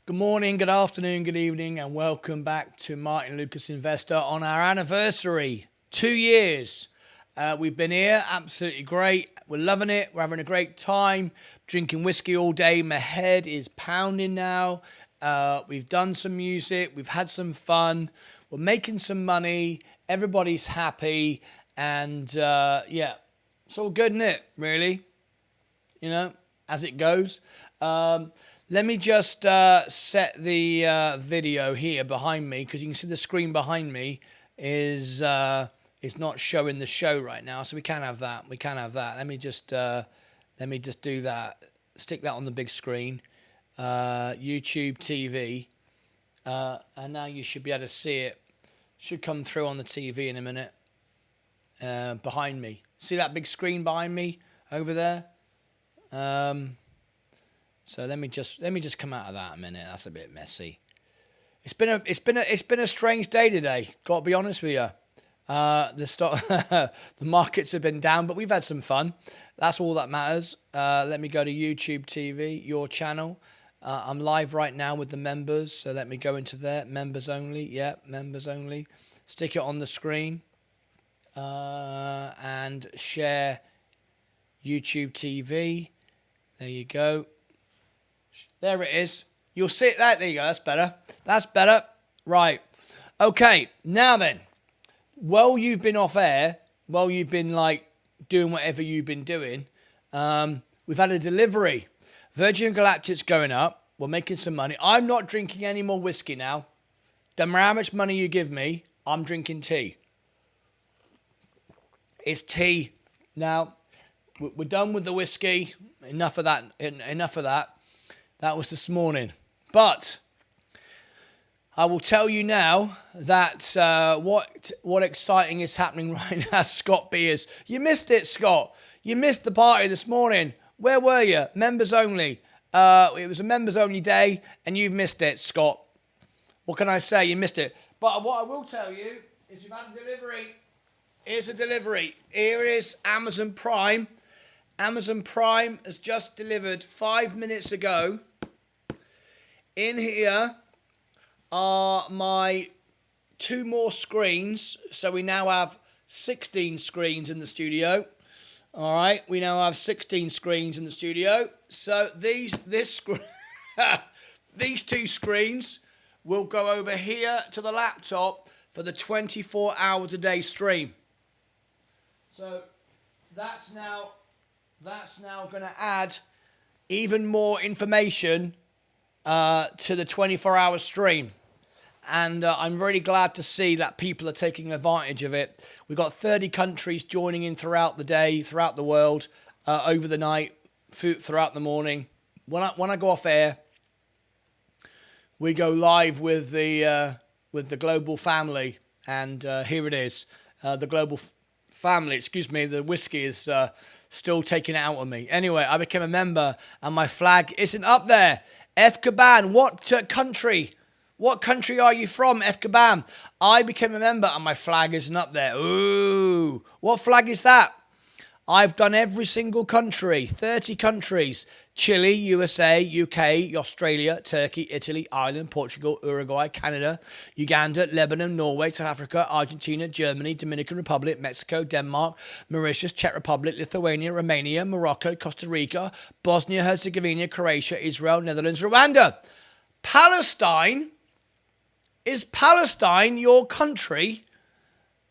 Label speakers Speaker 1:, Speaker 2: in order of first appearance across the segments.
Speaker 1: Good morning, good afternoon, good evening, and welcome back to Martyn Lucas Investor on our anniversary. 2 years. We've been here, absolutely great. We're loving it. We're having a great time, drinking whiskey all day. My head is pounding now. We've done some music. We've had some fun. We're making some money. Everybody's happy. And yeah, it's all good, isn't it? Really? You know, as it goes. Let me just set the video here behind me, because you can see the screen behind me is not showing the show right now, so we can't have that. We can't have that. Let me just do that. Stick that on the big screen, YouTube TV, and now you should be able to see it. Should come through on the TV in a minute. Behind me, see that big screen behind me over there? So let me just come out of that a minute. That's a bit messy. It's been a strange day today. Got to be honest with you. The markets have been down, but we've had some fun. That's all that matters. Let me go to YouTube TV, your channel. I'm live right now with the members, so let me go into there. Members only. Yeah, members only. Stick it on the screen and share YouTube TV. There you go. There it is. You'll see it there. There you go. That's better. That's better. Right. Okay. Now then, while you've been off air, while you've been like doing whatever you've been doing, we've had a delivery. Virgin Galactic's going up. We're making some money. I'm not drinking any more whiskey now. No matter how much money you give me, I'm drinking tea. It's tea. Now, we're done with the whiskey. Enough of that. Enough of that. That was this morning. But I will tell you now that what exciting is happening right now. Scott Beers. You missed it, Scott. You missed the party this morning. Where were you? Members only. It was a members only day, and you've missed it, Scott. What can I say? You missed it. But what I will tell you is you've had a delivery. Here's a delivery. Here is Amazon Prime. Amazon Prime has just delivered 5 minutes ago. In here are my 2 more screens. So we now have 16 screens in the studio. All right, we now have 16 screens in the studio. So these 2 screens will go over here to the laptop for the 24-hour a day stream. So that's now going to add even more information to the 24-hour stream. And I'm really glad to see that people are taking advantage of it. We've got 30 countries joining in throughout the day, throughout the world, over the night, throughout the morning. When I go off air, we go live with the global family, and here it is. The global family, excuse me, the whiskey is still taking it out on me. Anyway, I became a member, and my flag isn't up there. F. Caban, what country? What country are you from, F. Caban? I became a member, and my flag isn't up there. Ooh, what flag is that? I've done every single country, 30 countries. Chile, USA, UK, Australia, Turkey, Italy, Ireland, Portugal, Uruguay, Canada, Uganda, Lebanon, Norway, South Africa, Argentina, Germany, Dominican Republic, Mexico, Denmark, Mauritius, Czech Republic, Lithuania, Romania, Morocco, Costa Rica, Bosnia, Herzegovina, Croatia, Israel, Netherlands, Rwanda. Palestine? Is Palestine your country?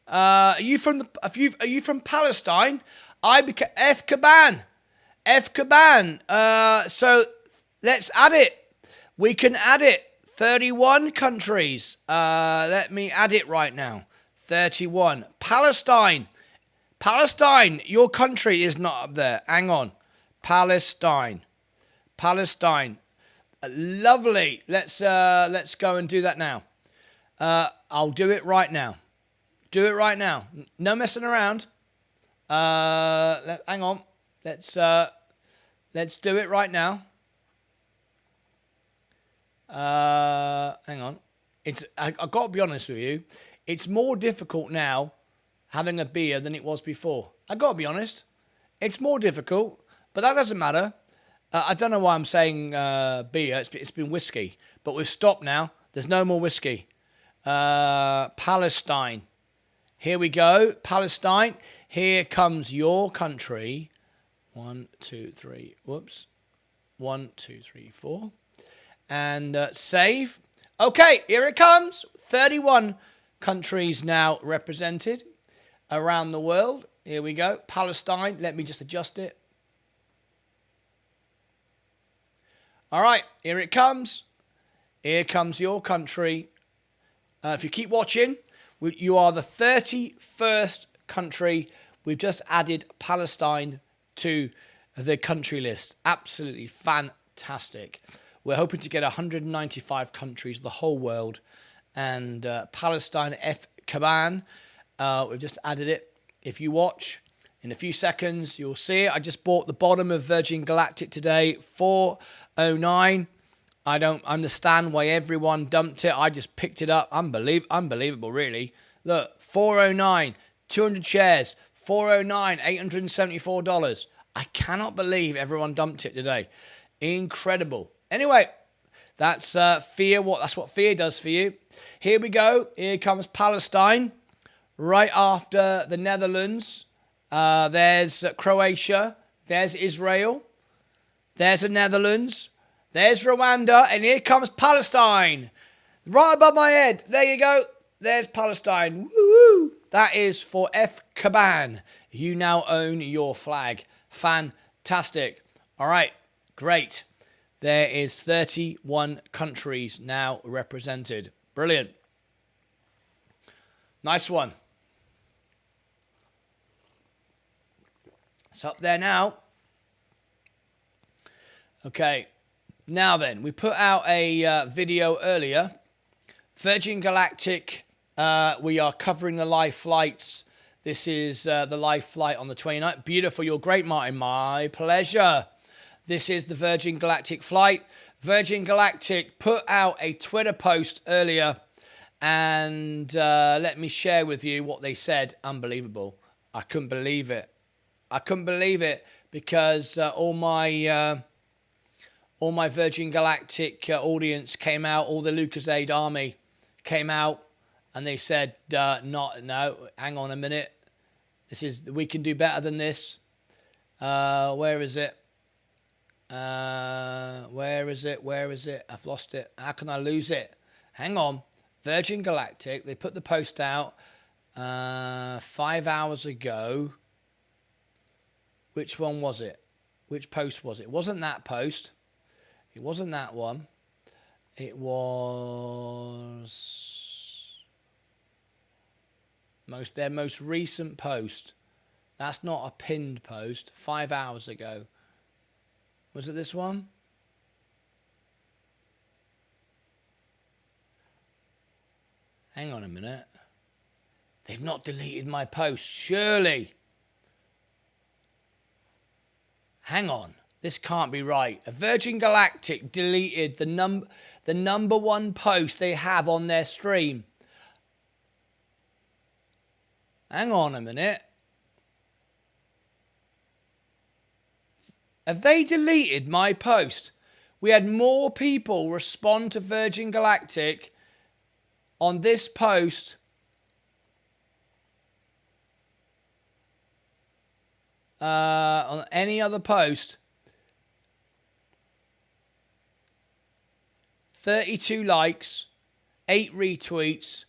Speaker 1: Are you from Palestine? I became F. Caban. F. Caban. So let's add it. We can add it. 31 countries. Let me add it right now. 31. Palestine. Palestine. Your country is not up there. Hang on. Palestine. Palestine. Lovely. Let's go and do that now. I'll do it right now. Do it right now. No messing around. Hang on. Let's do it right now. Hang on. I've got to be honest with you. It's more difficult now having a beer than it was before. I've got to be honest. It's more difficult, but that doesn't matter. I don't know why I'm saying beer. It's been whiskey. But we've stopped now. There's no more whiskey. Palestine. Here we go. Palestine. Here comes your country. 1, 2, 3. Whoops. 1, 2, 3, 4. And save. Okay, here it comes. 31 countries now represented around the world. Here we go. Palestine. Let me just adjust it. All right, here it comes. Here comes your country. If you keep watching, you are the 31st country. We've just added Palestine to the country list. Absolutely fantastic. We're hoping to get 195 countries, the whole world. And Palestine F. Kaban, we've just added it. If you watch, in a few seconds, you'll see it. I just bought the bottom of Virgin Galactic today, 409. I don't understand why everyone dumped it. I just picked it up. Unbelievable, really. Look, 409, 200 shares, 409, $874. I cannot believe everyone dumped it today. Incredible. Anyway, that's fear. That's what fear does for you. Here we go. Here comes Palestine. Right after the Netherlands. There's Croatia. There's Israel. There's the Netherlands. There's Rwanda, and here comes Palestine. Right above my head. There you go. There's Palestine. Woo-hoo. That is for F. Kaban. You now own your flag. Fantastic. All right. Great. There is 31 countries now represented. Brilliant. Nice one. It's up there now. Okay. Now then, we put out a video earlier. Virgin Galactic, we are covering the live flights. This is the live flight on the 29th. Beautiful, you're great, Martyn. My pleasure. This is the Virgin Galactic flight. Virgin Galactic put out a Twitter post earlier, and let me share with you what they said. Unbelievable. I couldn't believe it. I couldn't believe it because all my Virgin Galactic audience came out, all the Lucas Aid army came out, and they said, no, hang on a minute. We can do better than this. Where is it? Where is it? I've lost it. How can I lose it? Hang on. Virgin Galactic, they put the post out 5 hours ago. Which one was it? Which post was it? It wasn't that post. It wasn't that one. It was their most recent post. That's not a pinned post. 5 hours ago. Was it this one? Hang on a minute. They've not deleted my post, surely. Hang on. This can't be right. Virgin Galactic deleted the number one post they have on their stream. Hang on a minute. Have they deleted my post? We had more people respond to Virgin Galactic on this post on any other post. 32 likes, 8 retweets.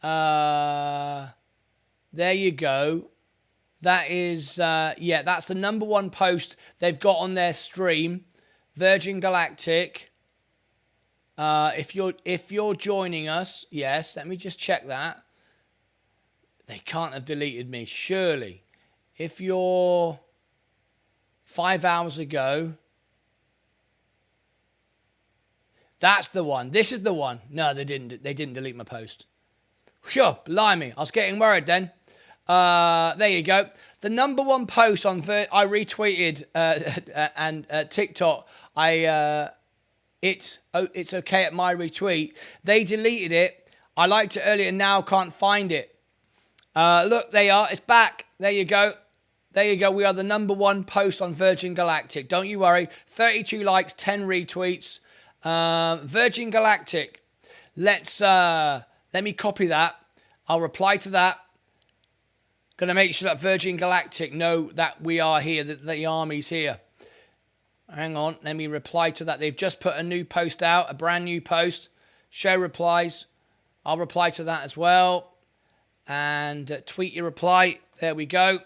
Speaker 1: There you go. That is, that's the number one post they've got on their stream. Virgin Galactic. If you're joining us, yes, let me just check that. They can't have deleted me, surely. If you're 5 hours ago, that's the one. This is the one. No, they didn't. They didn't delete my post. Phew, blimey. I was getting worried then. There you go. The number one post on I retweeted and TikTok. It's okay at my retweet. They deleted it. I liked it earlier. Now can't find it. Look, they are. It's back. There you go. There you go. We are the #1 post on Virgin Galactic. Don't you worry. 32 likes, 10 retweets. Virgin Galactic. Let me copy that. I'll reply to that. Going to make sure that Virgin Galactic know that we are here, that the army's here. Hang on. Let me reply to that. They've just put a new post out, a brand new post. Show replies. I'll reply to that as well. And tweet your reply. There we go.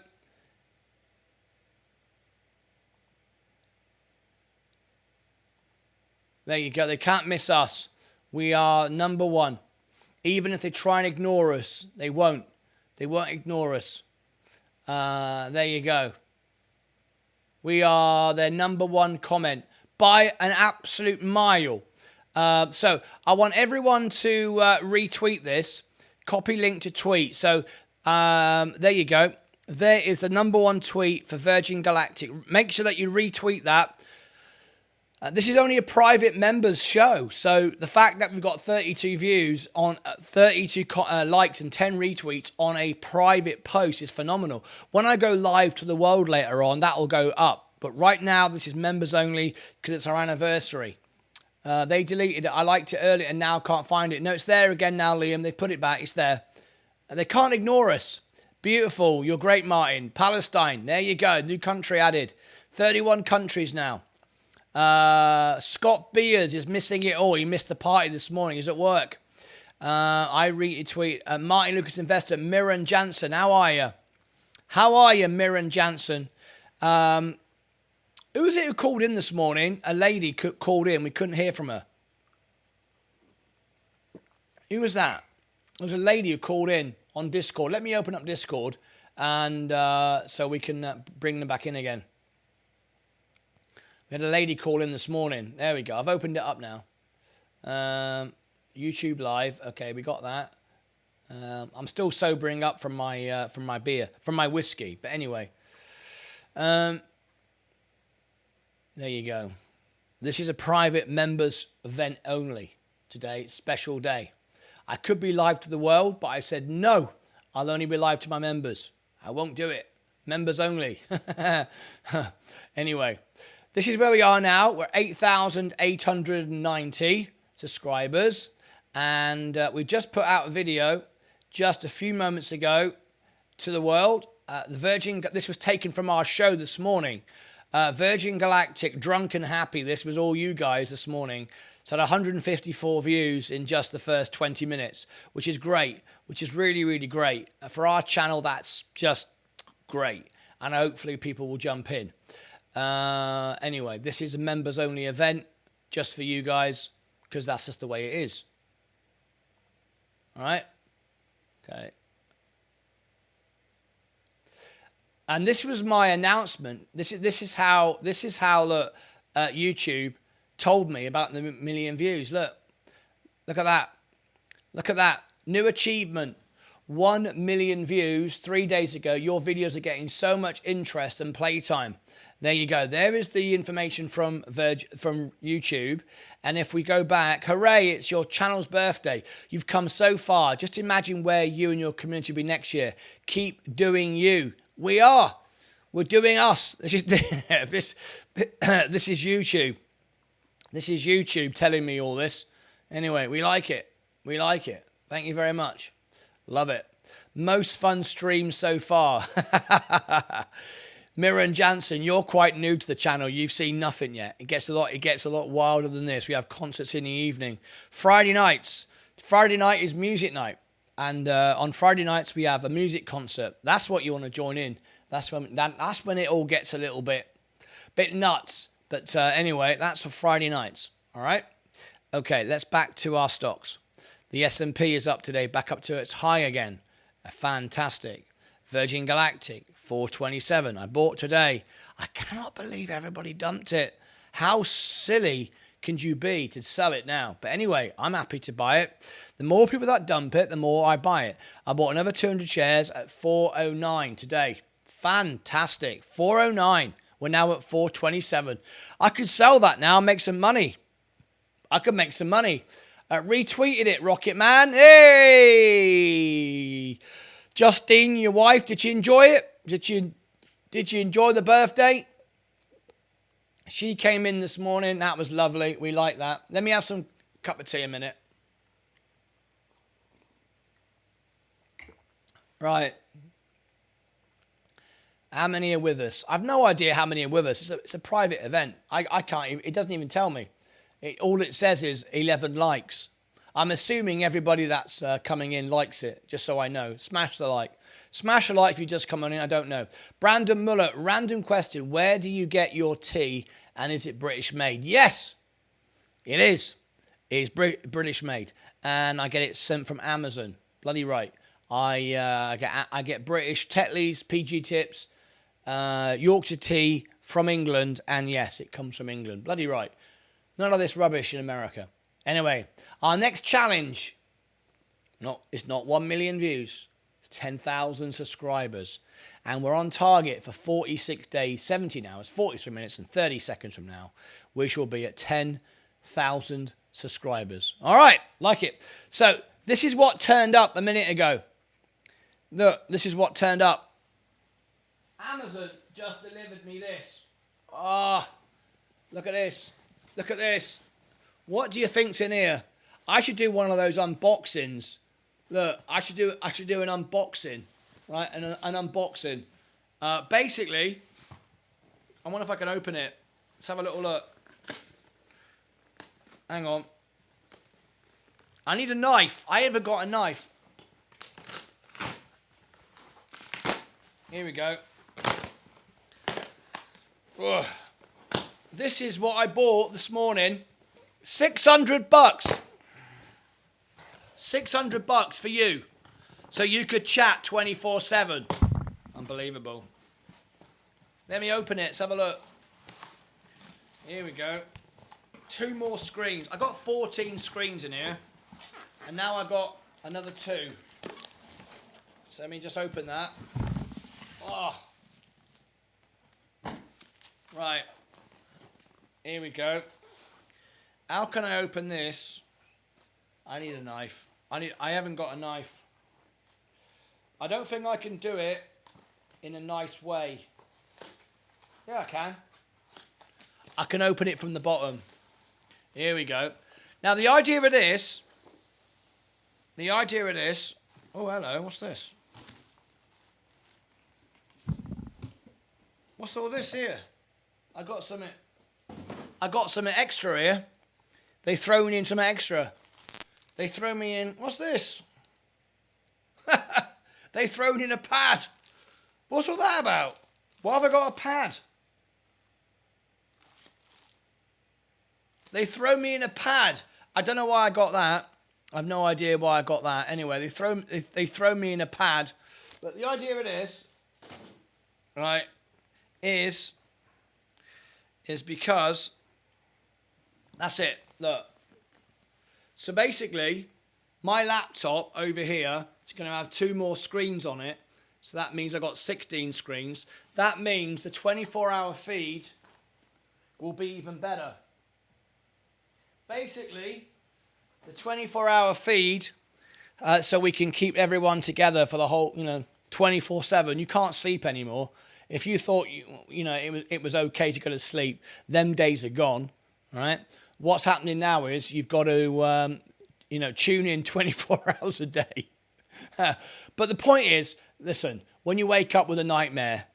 Speaker 1: There you go. They can't miss us. We are #1. Even if they try and ignore us, they won't. They won't ignore us. There you go. We are their #1 comment by an absolute mile. So I want everyone to retweet this. Copy link to tweet. So there you go. There is the #1 tweet for Virgin Galactic. Make sure that you retweet that. This is only a private members show. So the fact that we've got 32 views on 32 likes and 10 retweets on a private post is phenomenal. When I go live to the world later on, that will go up. But right now, this is members only because it's our anniversary. They deleted it. I liked it earlier and now can't find it. No, it's there again now, Liam. They put it back. It's there. They can't ignore us. Beautiful. You're great, Martin. Palestine. There you go. New country added. 31 countries now. Scott Beers is missing it all. He missed the party this morning. He's at work. I retweet. Martyn Lucas Investor, Mirren Jansen. How are you? How are you, Mirren Jansen? Who was it who called in this morning? A lady called in. We couldn't hear from her. Who was that? It was a lady who called in on Discord. Let me open up Discord and so we can bring them back in again. We had a lady call in this morning. There we go. I've opened it up now. YouTube Live. Okay, we got that. I'm still sobering up from my beer, from my whiskey. But anyway, there you go. This is a private members event only today. Special day. I could be live to the world, but I said no. I'll only be live to my members. I won't do it. Members only. Anyway. This is where we are now. We're 8,890 subscribers. And we just put out a video just a few moments ago to the world. This was taken from our show this morning. Virgin Galactic, Drunk and Happy. This was all you guys this morning. It's had 154 views in just the first 20 minutes, which is great, which is really, really great. For our channel, that's just great. And hopefully people will jump in. Anyway, this is a members only event just for you guys because that's just the way it is. All right. Okay. And this was my announcement. This is how look, YouTube told me about the million views. Look at that. Look at that. New achievement. 1 million views 3 days ago. Your videos are getting so much interest and playtime. There you go. There is the information from YouTube. And if we go back, hooray, it's your channel's birthday. You've come so far. Just imagine where you and your community will be next year. Keep doing you. We are. We're doing us. This is this is YouTube. This is YouTube telling me all this. Anyway, we like it. We like it. Thank you very much. Love it. Most fun stream so far. Mirren Jansen, you're quite new to the channel. You've seen nothing yet. It gets a lot wilder than this. We have concerts in the evening. Friday nights. Friday night is music night. And on Friday nights, we have a music concert. That's what you want to join in. That's when it all gets a little bit nuts. But anyway, that's for Friday nights. All right? Okay, let's back to our stocks. The S&P is up today, back up to its high again. Fantastic. Virgin Galactic, 427. I bought today. I cannot believe everybody dumped it. How silly can you be to sell it now? But anyway, I'm happy to buy it. The more people that dump it, the more I buy it. I bought another 200 shares at 409 today. Fantastic. 409. We're now at 427. I could sell that now and make some money. I could make some money. Retweeted it, Rocket Man. Hey! Justine, your wife, did she enjoy it? Did Did you enjoy the birthday? She came in this morning. That was lovely. We like that. Let me have some cup of tea a minute. Right. How many are with us? I've no idea how many are with us. It's a private event. I can't even, it doesn't even tell me. All it says is 11 likes. I'm assuming everybody that's coming in likes it, just so I know. Smash the like. Smash a like if you just come on in, I don't know. Brandon Muller, random question. Where do you get your tea and is it British made? Yes, it is. It is British made. And I get it sent from Amazon. Bloody right. I get British Tetleys, PG Tips, Yorkshire tea from England. And yes, it comes from England. Bloody right. None of this rubbish in America. Anyway, our next challenge, it's not 1 million views. 10,000 subscribers, and we're on target for 46 days, 17 hours, 43 minutes and 30 seconds from now, which will be at 10,000 subscribers. All right, like it. So this is what turned up a minute ago. Look, this is what turned up. Amazon just delivered me this. Look at this. Look at this. What do you think's in here? I should do one of those unboxings. Look, I should do an unboxing, right? An unboxing. Basically, I wonder if I can open it. Let's have a little look. Hang on. I need a knife. I haven't got a knife. Here we go. Ugh. This is what I bought this morning. $600. $600 for you. So you could chat 24/7. Unbelievable. Let me open it. Let's have a look. Here we go. 2 more screens. I got 14 screens in here. And now I got another 2. So let me just open that. Oh. Right. Here we go. How can I open this? I need a knife. I haven't got a knife. I don't think I can do it in a nice way. Yeah, I can. I can open it from the bottom. Here we go. Now the idea of this. Oh, hello. What's this? What's all this here? I got something extra here. They throw me in some extra. They throw me in, what's this? They thrown in a pad. What's all that about? Why have I got a pad? They throw me in a pad. I don't know why I got that. I have no idea why I got that. Anyway, they throw me in a pad. But the idea of this, right, is because, that's it, look. So basically, my laptop over here is going to have 2 more screens on it. So that means I've got 16 screens. That means the 24-hour feed will be even better. Basically, the 24-hour feed, so we can keep everyone together for the whole, 24/7. You can't sleep anymore. If you thought, it was okay to go to sleep, them days are gone, right? What's happening now is you've got to, tune in 24 hours a day. But the point is, listen, when you wake up with a nightmare,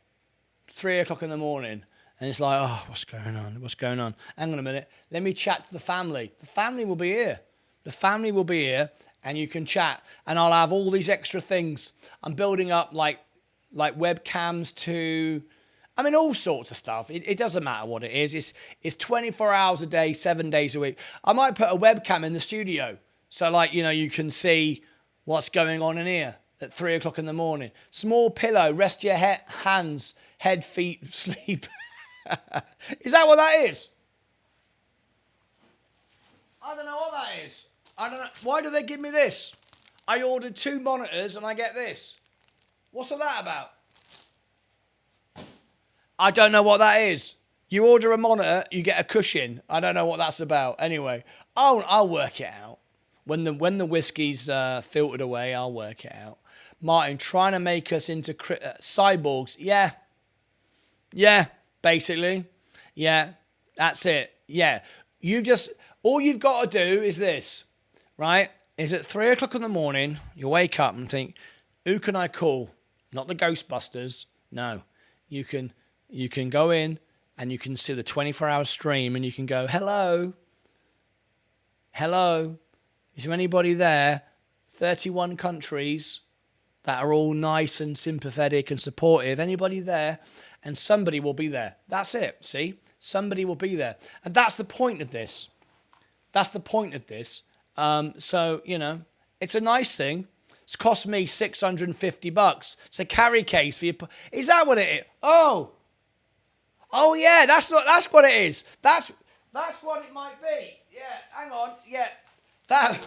Speaker 1: 3 o'clock in the morning, and it's like, oh, what's going on? What's going on? Hang on a minute. Let me chat to the family. The family will be here. The family will be here, and you can chat. And I'll have all these extra things. I'm building up like webcams to... all sorts of stuff. It doesn't matter what it is. It's 24 hours a day, 7 days a week. I might put a webcam in the studio. So you can see what's going on in here at 3 o'clock in the morning. Small pillow, rest your hands, head, feet, sleep. Is that what that is? I don't know what that is. I don't know. Why do they give me this? I ordered 2 monitors and I get this. What's all that about? I don't know what that is. You order a monitor, you get a cushion. I don't know what that's about. Anyway, I'll work it out. When the whiskey's filtered away, I'll work it out. Martyn, trying to make us into cyborgs. Yeah. Yeah, basically. Yeah, that's it. Yeah. All you've got to do is this, right? Is at 3 o'clock in the morning, you wake up and think, who can I call? Not the Ghostbusters. No. You can go in and you can see the 24-hour stream and you can go, hello. Hello. Is there anybody there? 31 countries that are all nice and sympathetic and supportive. Anybody there? And somebody will be there. That's it. See? Somebody will be there. And that's the point of this. That's the point of this. So, you know, it's a nice thing. It's cost me $650. It's a carry case for your... Is that what it is? Oh, yeah, that's what it is. That's what it might be. Yeah, hang on. Yeah, that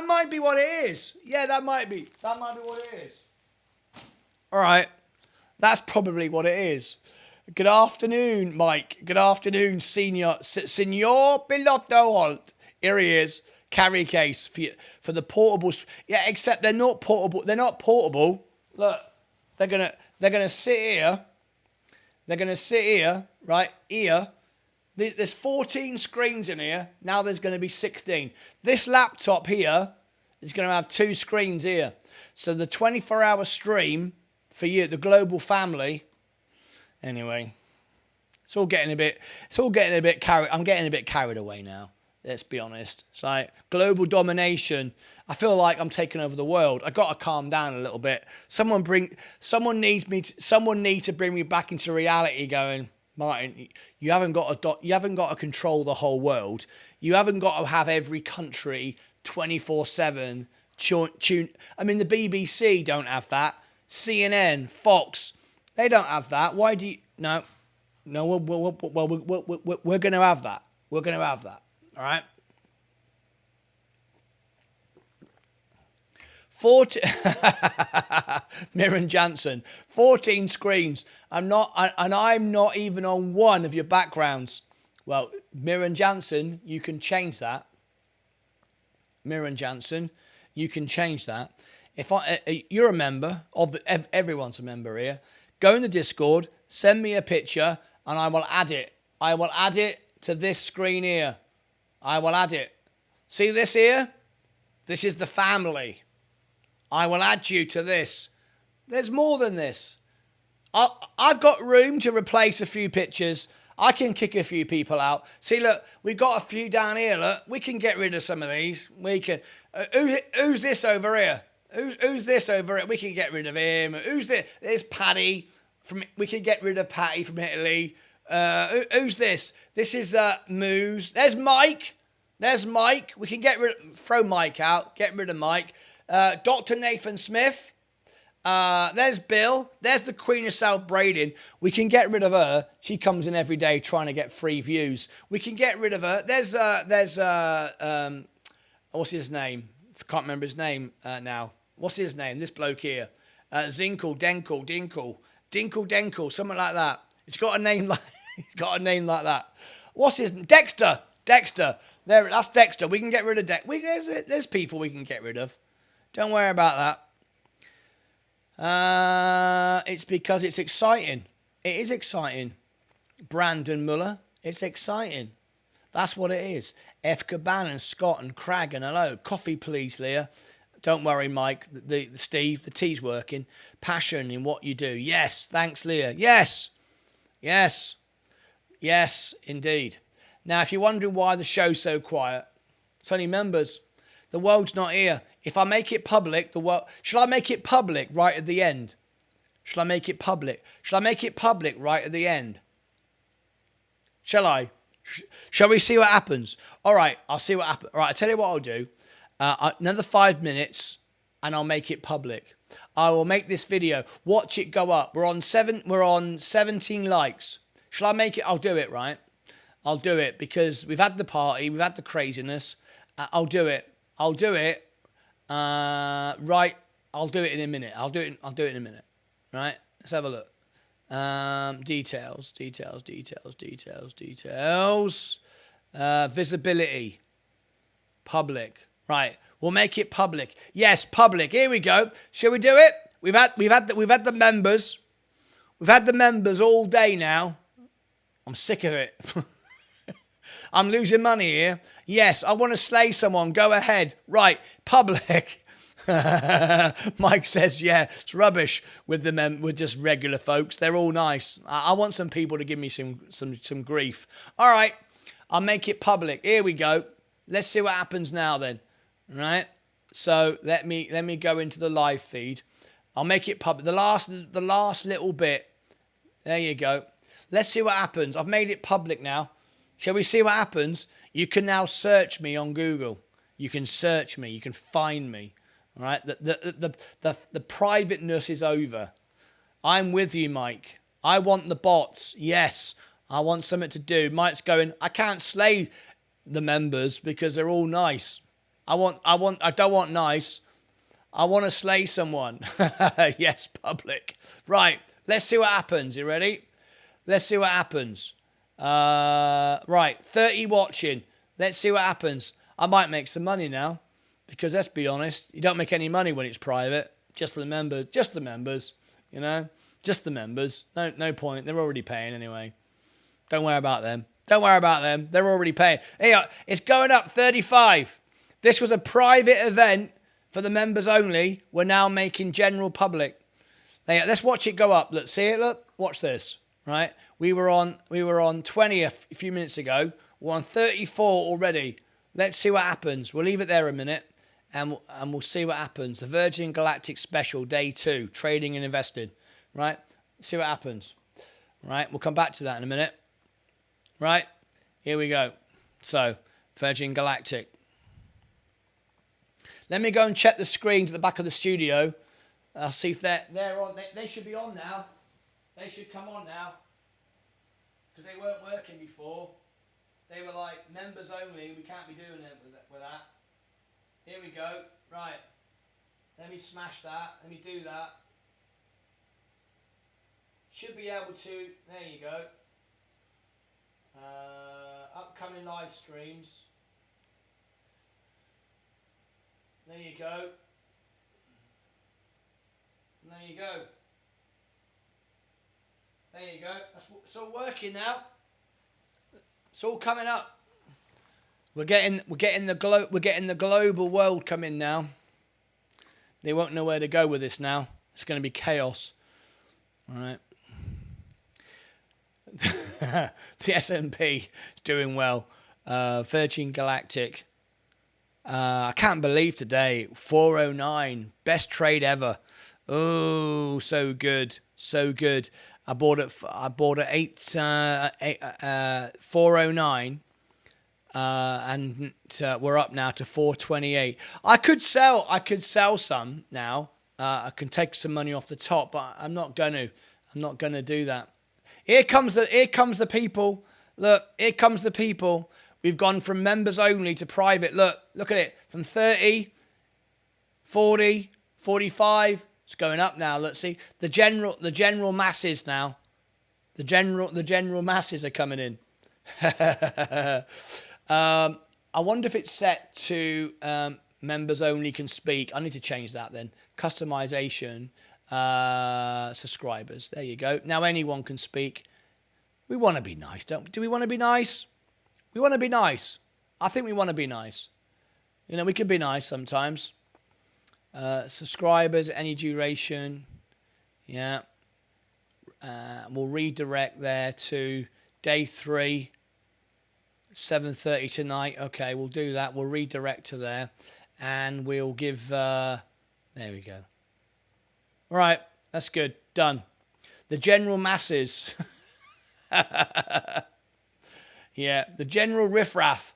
Speaker 1: might be what it is. Yeah, that might be what it is. All right, that's probably what it is. Good afternoon, Mike. Good afternoon, Signor Pilotto Holt. Here he is. Carry case for the portables. Yeah, except they're not portable. They're not portable. Look, they're gonna sit here. They're gonna sit here, right here. There's 14 screens in here. Now there's going to be 16. This laptop here is going to have 2 screens here. So the 24-hour stream for you, the global family. Anyway, I'm getting a bit carried away now. Let's be honest. It's like global domination. I feel like I'm taking over the world. I got to calm down a little bit. Someone needs to bring me back into reality. Going, Martyn, you haven't got to control the whole world. You haven't got to have every country 24/7 tune. I mean, the BBC don't have that. CNN, Fox, they don't have that. Why do you? No, we're going to have that. We're going to have that. All right. 14 Mirren Jansen, 14 screens. I'm not even on one of your backgrounds. Well, Mirren Jansen, you can change that. Mirren Jansen, you can change that. If you're a member of everyone's a member here, go in the Discord, send me a picture, and I will add it. I will add it to this screen here. I will add it. See this here? This is the family. I will add you to this. There's more than this. I've got room to replace a few pictures. I can kick a few people out. See, look, we've got a few down here. Look, we can get rid of some of these. We can. Who's this over here? Who's this over here? We can get rid of him. Who's this? There's Paddy. We can get rid of Patty from Italy. Who's this? This is Moose. There's Mike. There's Mike. We can throw Mike out. Get rid of Mike. Dr. Nathan Smith. There's Bill. There's the Queen of South Braden. We can get rid of her. She comes in every day trying to get free views. We can get rid of her. There's what's his name? I can't remember his name now. What's his name? This bloke here. Zinkle, Dinkle, something like that. It's got a name like that. What's his Dexter. There, that's Dexter. We can get rid of Dexter. There's people we can get rid of. Don't worry about that. It's because it's exciting. It is exciting. Brandon Muller. It's exciting. That's what it is. F. Caban and Scott and Crag and hello. Coffee, please, Leah. Don't worry, Mike. The Steve, the tea's working. Passion in what you do. Yes, thanks, Leah. Yes, indeed. Now, if you're wondering why the show's so quiet, it's only members. The world's not here. If I make it public, shall I make it public right at the end? Shall I make it public right at the end? Shall I? Shall we see what happens? All right, I'll see what happens. All right, I'll tell you what I'll do. Another 5 minutes, and I'll make it public. I will make this video. Watch it go up. We're on 17 likes. Shall I make it? I'll do it, right? I'll do it because we've had the party, we've had the craziness. I'll do it. Right. I'll do it in a minute. I'll do it in a minute. Right. Let's have a look. Details. Visibility. Public. Right. We'll make it public. Yes, public. Here we go. Shall we do it? We've had the members. We've had the members all day now. I'm sick of it. I'm losing money here. Yes, I want to slay someone. Go ahead. Right, public. Mike says, yeah, it's rubbish with with just regular folks. They're all nice. I want some people to give me some grief. All right, I'll make it public. Here we go. Let's see what happens now then. All right. So let me go into the live feed. I'll make it public. The last little bit. There you go. Let's see what happens. I've made it public now. Shall we see what happens? You can now search me on Google. You can search me. You can find me. All right. The privateness is over. I'm with you, Mike. I want the bots. Yes. I want something to do. Mike's going, I can't slay the members because they're all nice. I don't want nice. I want to slay someone. Yes, public. Right. Let's see what happens. You ready? Let's see what happens. Right, 30 watching. Let's see what happens. I might make some money now, because let's be honest, you don't make any money when it's private. Just the members, you know, just the members. No point. They're already paying anyway. Don't worry about them. Don't worry about them. They're already paying. Here, it's going up 35. This was a private event for the members only. We're now making general public. Let's watch it go up. Look, see it. Look, watch this. Right, we were on 20 a few minutes ago. We're on 34 already. Let's see what happens. We'll leave it there a minute, and we'll see what happens. The Virgin Galactic Special Day 2, trading and investing. Right, see what happens. Right, we'll come back to that in a minute. Right, here we go. So Virgin Galactic. Let me go and check the screen to the back of the studio. I'll see if they're on. They should be on now. They should come on now, because they weren't working before. They were like, members only, we can't be doing it with that. Here we go. Right. Let me smash that. Let me do that. Should be able to, there you go. Upcoming live streams. There you go. And there you go. There you go. It's all working now. It's all coming up. We're getting the global world coming now. They won't know where to go with this now. It's going to be chaos. All right. The S&P is doing well. Virgin Galactic. I can't believe today 409, best trade ever. Oh, so good, so good. I bought it 409, and we're up now to 428. I could sell some now. I can take some money off the top, but I'm not gonna do that. Here comes the people. Look, here comes the people. We've gone from members only to private. Look at it. From 30, 40, 45. It's going up now. Let's see the general masses now. The general masses are coming in. I wonder if it's set to members only can speak. I need to change that then. Customization, subscribers. There you go. Now anyone can speak. We want to be nice, do we want to be nice? We want to be nice. I think we want to be nice. You know, we can be nice sometimes. Subscribers, any duration. Yeah. We'll redirect there to day 3, 7:30 tonight. Okay, we'll do that. We'll redirect to there. And we'll give... there we go. All right, that's good. Done. The general masses. Yeah, the general riffraff.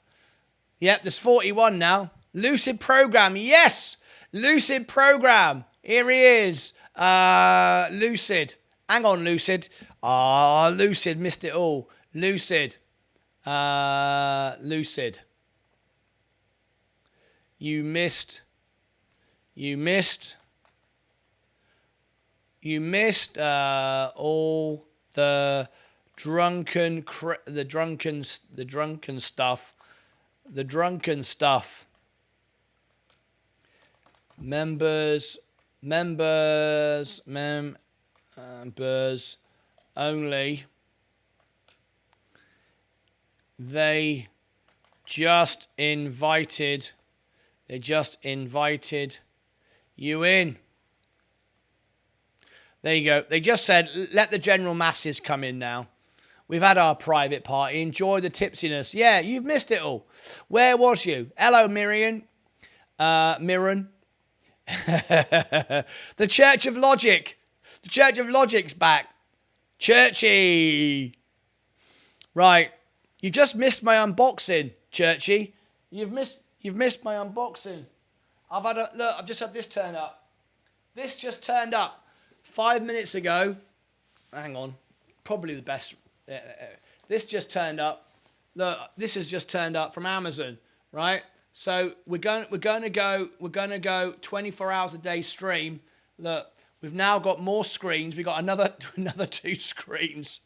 Speaker 1: Yep, there's 41 now. Lucid program, yes! Lucid program. Here he is. Lucid. Hang on, Lucid. Lucid, missed it all. Lucid. Lucid. You missed all the drunken stuff. Members only. They just invited you in. There you go. They just said, let the general masses come in now. We've had our private party. Enjoy the tipsiness. Yeah, you've missed it all. Where was you? Hello, Miriam. Mirren. The Church of Logic. The Church of Logic's back. Churchy. Right. You just missed my unboxing, Churchy. You've missed my unboxing. I've just had this turn up. This just turned up 5 minutes ago. Hang on. Probably the best. This just turned up. Look, this has just turned up from Amazon, right? So we're going to go 24 hours a day stream. Look, we've now got more screens. We got another 2 screens.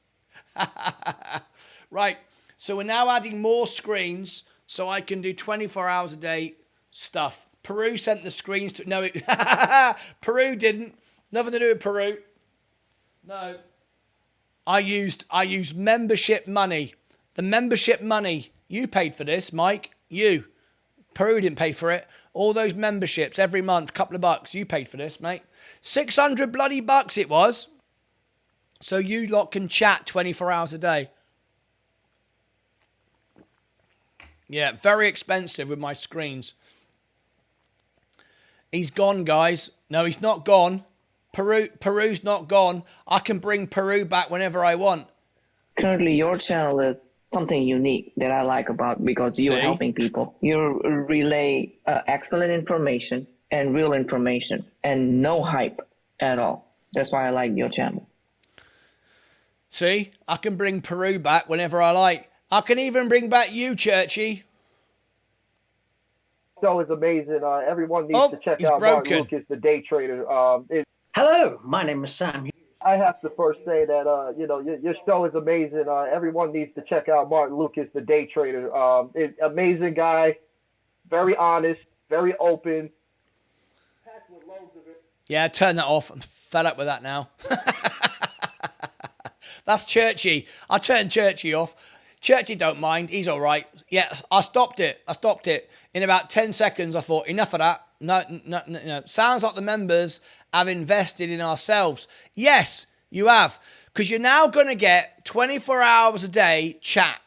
Speaker 1: Right. So we're now adding more screens so I can do 24 hours a day stuff. Peru sent the screens to... No, Peru didn't. Nothing to do with Peru. No. I used membership money. The membership money. You paid for this, Mike. You. Peru didn't pay for it. All those memberships every month, couple of bucks. You paid for this, mate. 600 bloody bucks it was. So you lot can chat 24 hours a day. Yeah, very expensive with my screens. He's gone, guys. No, he's not gone. Peru's not gone. I can bring Peru back whenever I want.
Speaker 2: Currently, your channel is something unique that I like about because you're helping people. You relay excellent information and real information and no hype at all. That's why I like your channel.
Speaker 1: See, I can bring Peru back whenever I like. I can even bring back you, Churchy.
Speaker 3: Show is amazing. Everyone needs to check out Martyn Lucas, the day trader.
Speaker 4: Hello, my name is Sam.
Speaker 3: I have to first say that your show is amazing. Everyone needs to check out Martyn Lucas, the day trader. Amazing guy, very honest, very open. Packed with loads of it.
Speaker 1: Yeah, turn that off. I'm fed up with that now. That's Churchy. I turned Churchy off. Churchy don't mind. He's all right. Yeah, I stopped it. In about 10 seconds, I thought, enough of that. No. Sounds like the members have invested in ourselves. Yes, you have. Because you're now going to get 24 hours a day chat,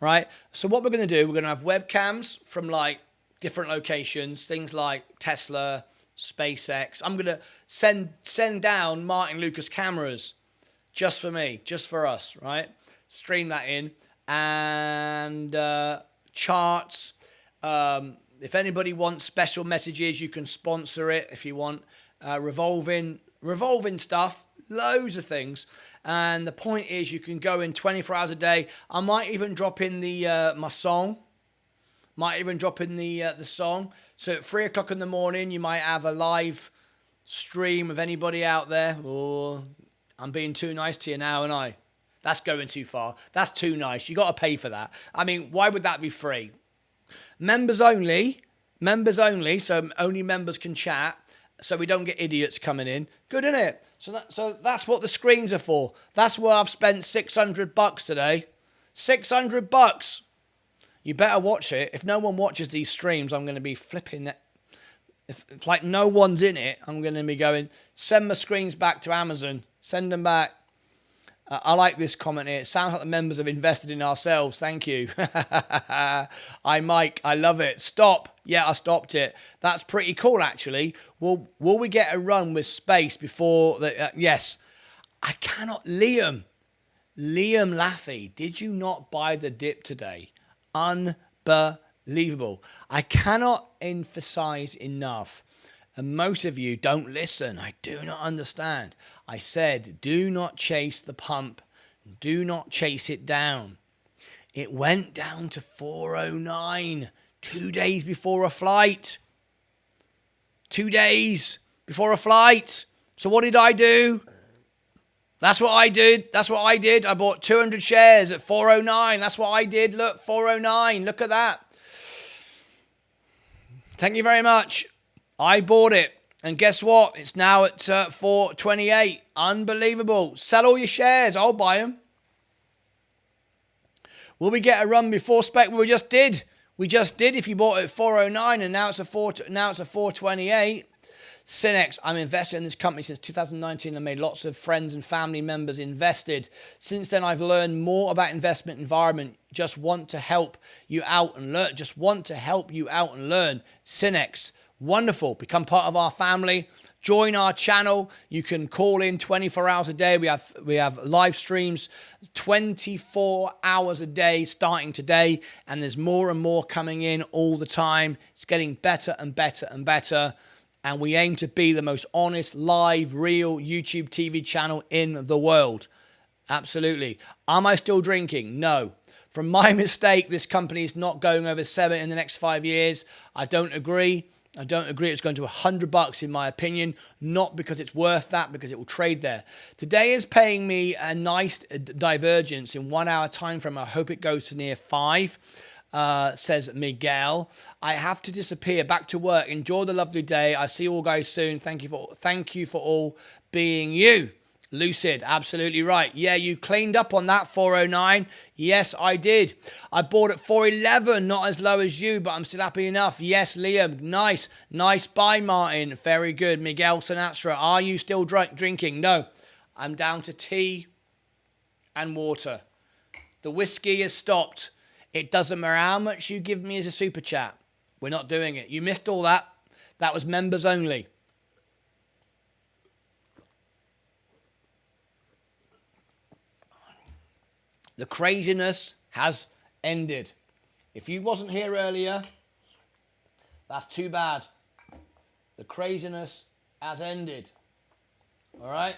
Speaker 1: right? So what we're going to do, we're going to have webcams from like different locations, things like Tesla, SpaceX. I'm going to send down Martyn Lucas cameras just for me, just for us, right? Stream that in. And charts. If anybody wants special messages, you can sponsor it if you want. Revolving stuff, loads of things. And the point is, you can go in 24 hours a day. I might even drop in my song. Might even drop in the song. So at 3 o'clock in the morning, you might have a live stream of anybody out there. Oh, I'm being too nice to you now, aren't I? That's going too far. That's too nice. You got to pay for that. I mean, why would that be free? Members only. So only members can chat. So we don't get idiots coming in. Good, isn't it? So that's what the screens are for. That's why I've spent $600 today. $600. You better watch it. If no one watches these streams, I'm going to be flipping it. If like no one's in it, I'm going to be going, send my screens back to Amazon. Send them back. I like this comment here. It sounds like the members have invested in ourselves. Thank you. Mike, I love it. Stop. Yeah, I stopped it. That's pretty cool, actually. Will we get a run with space before the... yes. I cannot... Liam Laffey, did you not buy the dip today? Unbelievable. I cannot emphasize enough. And most of you don't listen. I do not understand. I said, do not chase the pump. Do not chase it down. It went down to 409 2 days before a flight. 2 days before a flight. So what did I do? That's what I did. I bought 200 shares at 409. That's what I did. Look, 409. Look at that. Thank you very much. I bought it. And guess what? It's now at 428. Unbelievable. Sell all your shares. I'll buy them. Will we get a run before spec? We just did. We just did. If you bought it at 409 and now it's a 428. Cinex, I'm invested in this company since 2019 and made lots of friends and family members invested. Since then, I've learned more about investment environment. Just want to help you out and learn. Cinex, wonderful. Become part of our family. Join our channel. You can call in 24 hours a day. We have live streams 24 hours a day starting today, and there's more and more coming in all the time. It's getting better and better and better, and we aim to be the most honest, live, real YouTube TV channel in the world. Absolutely. Am I still drinking? No. From my mistake, this company is not going over 7 in the next 5 years. I don't agree. It's going to $100 in my opinion, not because it's worth that, because it will trade there. Today is paying me a nice divergence in 1 hour time frame. I hope it goes to near 5, says Miguel. I have to disappear. Back to work. Enjoy the lovely day. I see you all guys soon. Thank you for all being you. Lucid, absolutely right. Yeah, you cleaned up on that 409. Yes, I did. I bought at 411, not as low as you, but I'm still happy enough. Yes, Liam, nice. Nice buy, Martin. Very good. Miguel Sinatra, are you still drinking? No, I'm down to tea and water. The whiskey has stopped. It doesn't matter how much you give me as a super chat. We're not doing it. You missed all that. That was members only. The craziness has ended. If you wasn't here earlier, that's too bad. The craziness has ended. All right.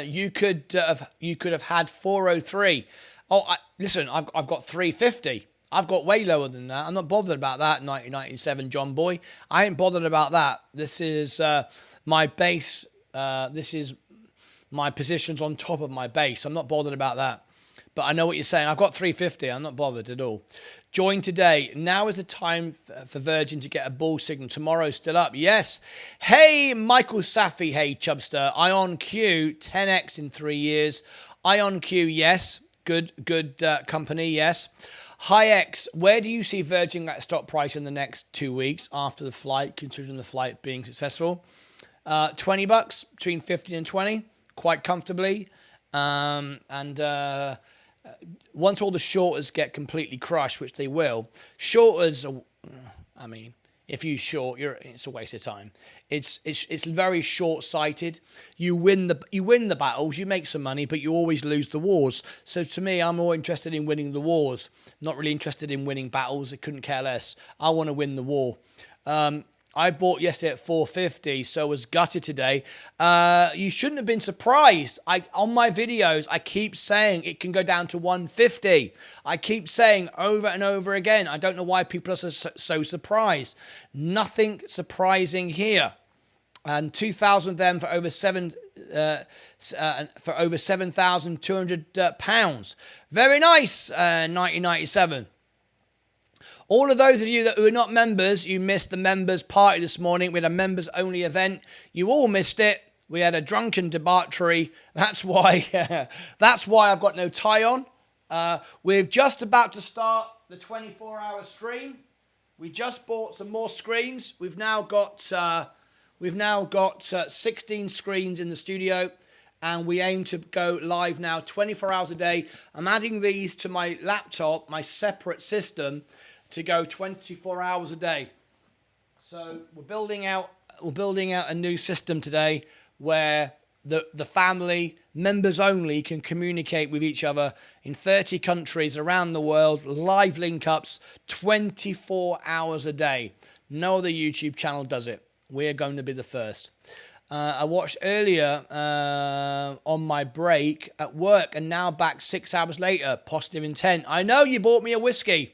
Speaker 1: You could have had 403. Oh, listen, I've got 350. I've got way lower than that. I'm not bothered about that. 1997, John Boy. I ain't bothered about that. This is my base. This is my positions on top of my base. I'm not bothered about that. But I know what you're saying. I've got 350. I'm not bothered at all. Join today. Now is the time for Virgin to get a bull signal. Tomorrow's still up. Yes. Hey, Michael Safi. Hey, Chubster. Ion Q, 10x in 3 years. Ion Q, yes. Good company, yes. HiX, where do you see Virgin Galactic stock price in the next 2 weeks after the flight, considering the flight being successful? $20, between 15 and 20. Quite comfortably, and once all the shorters get completely crushed, which they will, shorters. I mean, if you short, it's a waste of time. It's very short-sighted. You win the battles, you make some money, but you always lose the wars. So to me, I'm more interested in winning the wars. Not really interested in winning battles. I couldn't care less. I want to win the war. I bought yesterday at 450, so was gutted today. You shouldn't have been surprised. On my videos, I keep saying it can go down to 150. I keep saying over and over again. I don't know why people are so surprised. Nothing surprising here. And 2,000 of them for over 7,200 pounds. Very nice. 1997. All of those of you that were not members, you missed the members party this morning. We had a members only event. You all missed it. We had a drunken debauchery. That's why I've got no tie on. We're just about to start the 24-hour stream. We just bought some more screens. We've now got 16 screens in the studio, and we aim to go live now 24 hours a day. I'm adding these to my laptop, my separate system, to go 24 hours a day. So we're building out a new system today where the family, members only, can communicate with each other in 30 countries around the world, live link-ups, 24 hours a day. No other YouTube channel does it. We're going to be the first. I watched earlier on my break at work, and now back 6 hours later. Positive intent. I know you bought me a whiskey.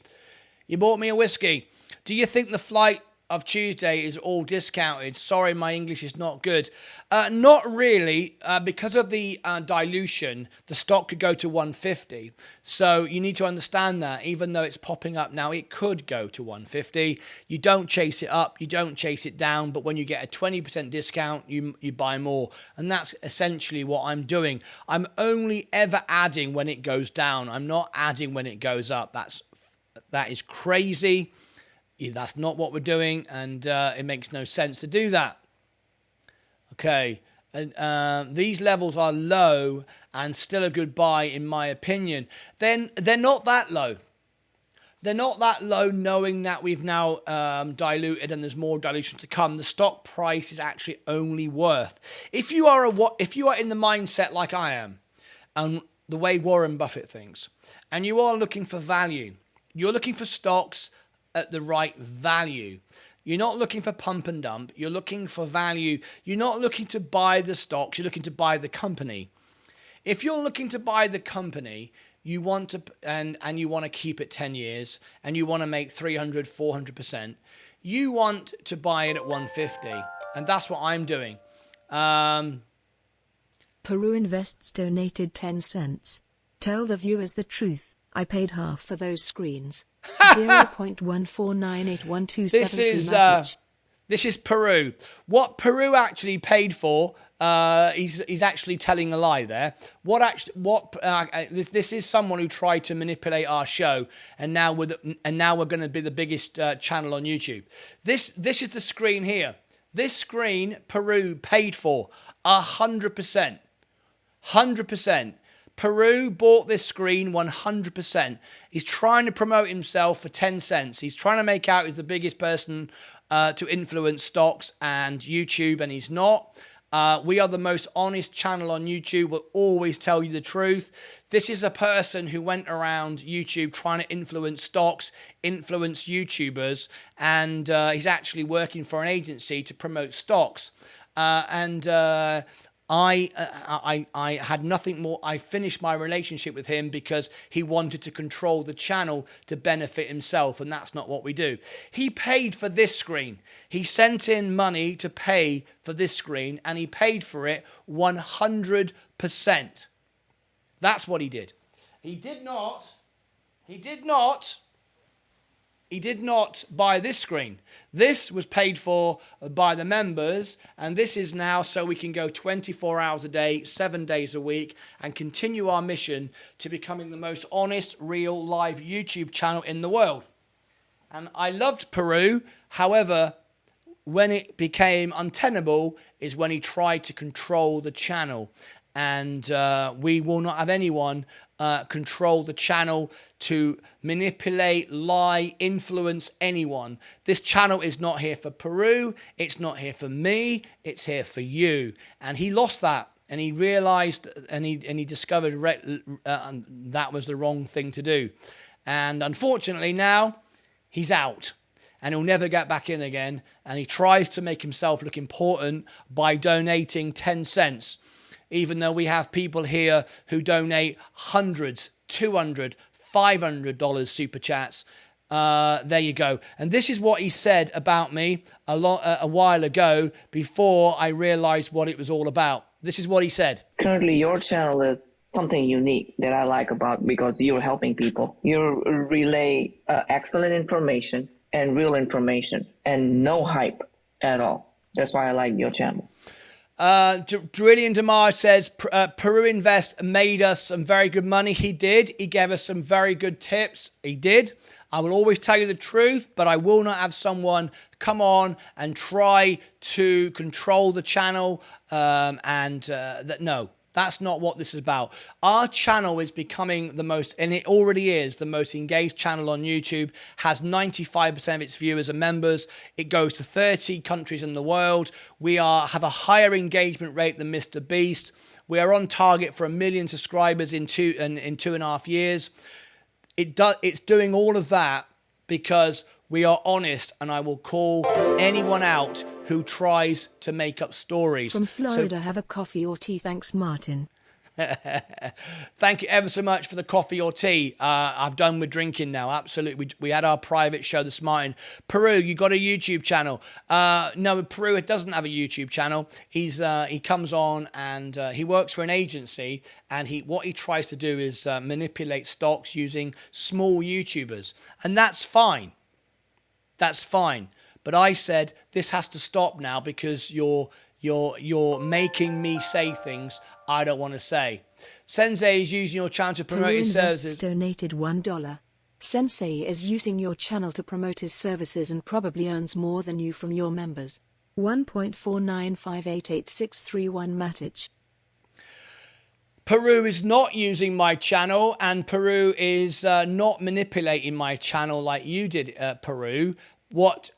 Speaker 1: Do you think the flight of Tuesday is all discounted. Sorry, my English is not good. Not really, because of the dilution, the stock could go to 150. So you need to understand that even though it's popping up now, it could go to 150. You don't chase it up, you don't chase it down, but when you get a 20% discount, you buy more. And that's essentially what I'm doing. I'm only ever adding when it goes down. I'm not adding when it goes up. That is crazy. That's not what we're doing, and it makes no sense to do that. Okay, and these levels are low and still a good buy in my opinion. Then they're not that low. They're not that low, knowing that we've now diluted and there's more dilution to come. The stock price is actually only worth. If you are in the mindset like I am, and the way Warren Buffett thinks, and you are looking for value, you're looking for stocks at the right value. You're not looking for pump and dump. You're looking for value. You're not looking to buy the stocks. You're looking to buy the company. If you're looking to buy the company, you want to and you want to keep it 10 years and you want to make 300, 400%, you want to buy it at 150. And that's what I'm doing.
Speaker 5: Peru Invests donated 10 cents. Tell the viewers the truth. I paid half for those screens. 0.1498127.
Speaker 1: This is Peru. What Peru actually paid for, he's actually telling a lie there. This is someone who tried to manipulate our show, and now we're going to be the biggest channel on YouTube. This is the screen here. This screen Peru paid for 100%. 100%. Peru bought this screen 100%. He's trying to promote himself for 10 cents. He's trying to make out he's the biggest person to influence stocks and YouTube, and he's not. We are the most honest channel on YouTube. We'll always tell you the truth. This is a person who went around YouTube trying to influence stocks, influence YouTubers, and he's actually working for an agency to promote stocks. I had nothing more. I finished my relationship with him because he wanted to control the channel to benefit himself, and that's not what we do. He paid for this screen. He sent in money to pay for this screen, and he paid for it 100%. That's what he did. He did not buy this screen. This was paid for by the members, and this is now so we can go 24 hours a day, 7 days a week, and continue our mission to becoming the most honest, real, live YouTube channel in the world. And I loved Peru. However, when it became untenable is when he tried to control the channel. And we will not have anyone control the channel to manipulate, lie, influence anyone. This channel is not here for Peru. It's not here for me. It's here for you. And he lost that. And he realized and he discovered that was the wrong thing to do. And unfortunately now he's out. And he'll never get back in again. And he tries to make himself look important by donating 10 cents. Even though we have people here who donate hundreds, $200, $500 super chats. There you go. And this is what he said about me a while ago before I realized what it was all about. This is what he said.
Speaker 2: Currently, your channel is something unique that I like about because you're helping people. You relay excellent information and real information and no hype at all. That's why I like your channel.
Speaker 1: Drillian Damar says Peru Invest made us some very good money. He did. He gave us some very good tips. He did. I will always tell you the truth, but I will not have someone come on and try to control the channel. No, that's not what this is about. Our channel is becoming the most, and it already is, the most engaged channel on YouTube, has 95% of its viewers are members. It goes to 30 countries in the world. We have a higher engagement rate than Mr. Beast. We are on target for 1 million subscribers in 2.5 years. It's doing all of that because we are honest, and I will call anyone out who tries to make up stories.
Speaker 5: From Florida, have a coffee or tea. Thanks, Martin.
Speaker 1: Thank you ever so much for the coffee or tea. I've done with drinking now. Absolutely. We had our private show this morning. Peru, you got a YouTube channel? No, Peru, it doesn't have a YouTube channel. He comes on and he works for an agency, and what he tries to do is manipulate stocks using small YouTubers, and that's fine. That's fine. But I said this has to stop now because you're making me say things I don't want to say. Sensei is using your channel to promote his services.
Speaker 5: Donated $1. Sensei is using your channel to promote his services and probably earns more than you from your members. 1.495888631 Matic.
Speaker 1: Peru is not using my channel, and Peru is not manipulating my channel like you did, Peru. What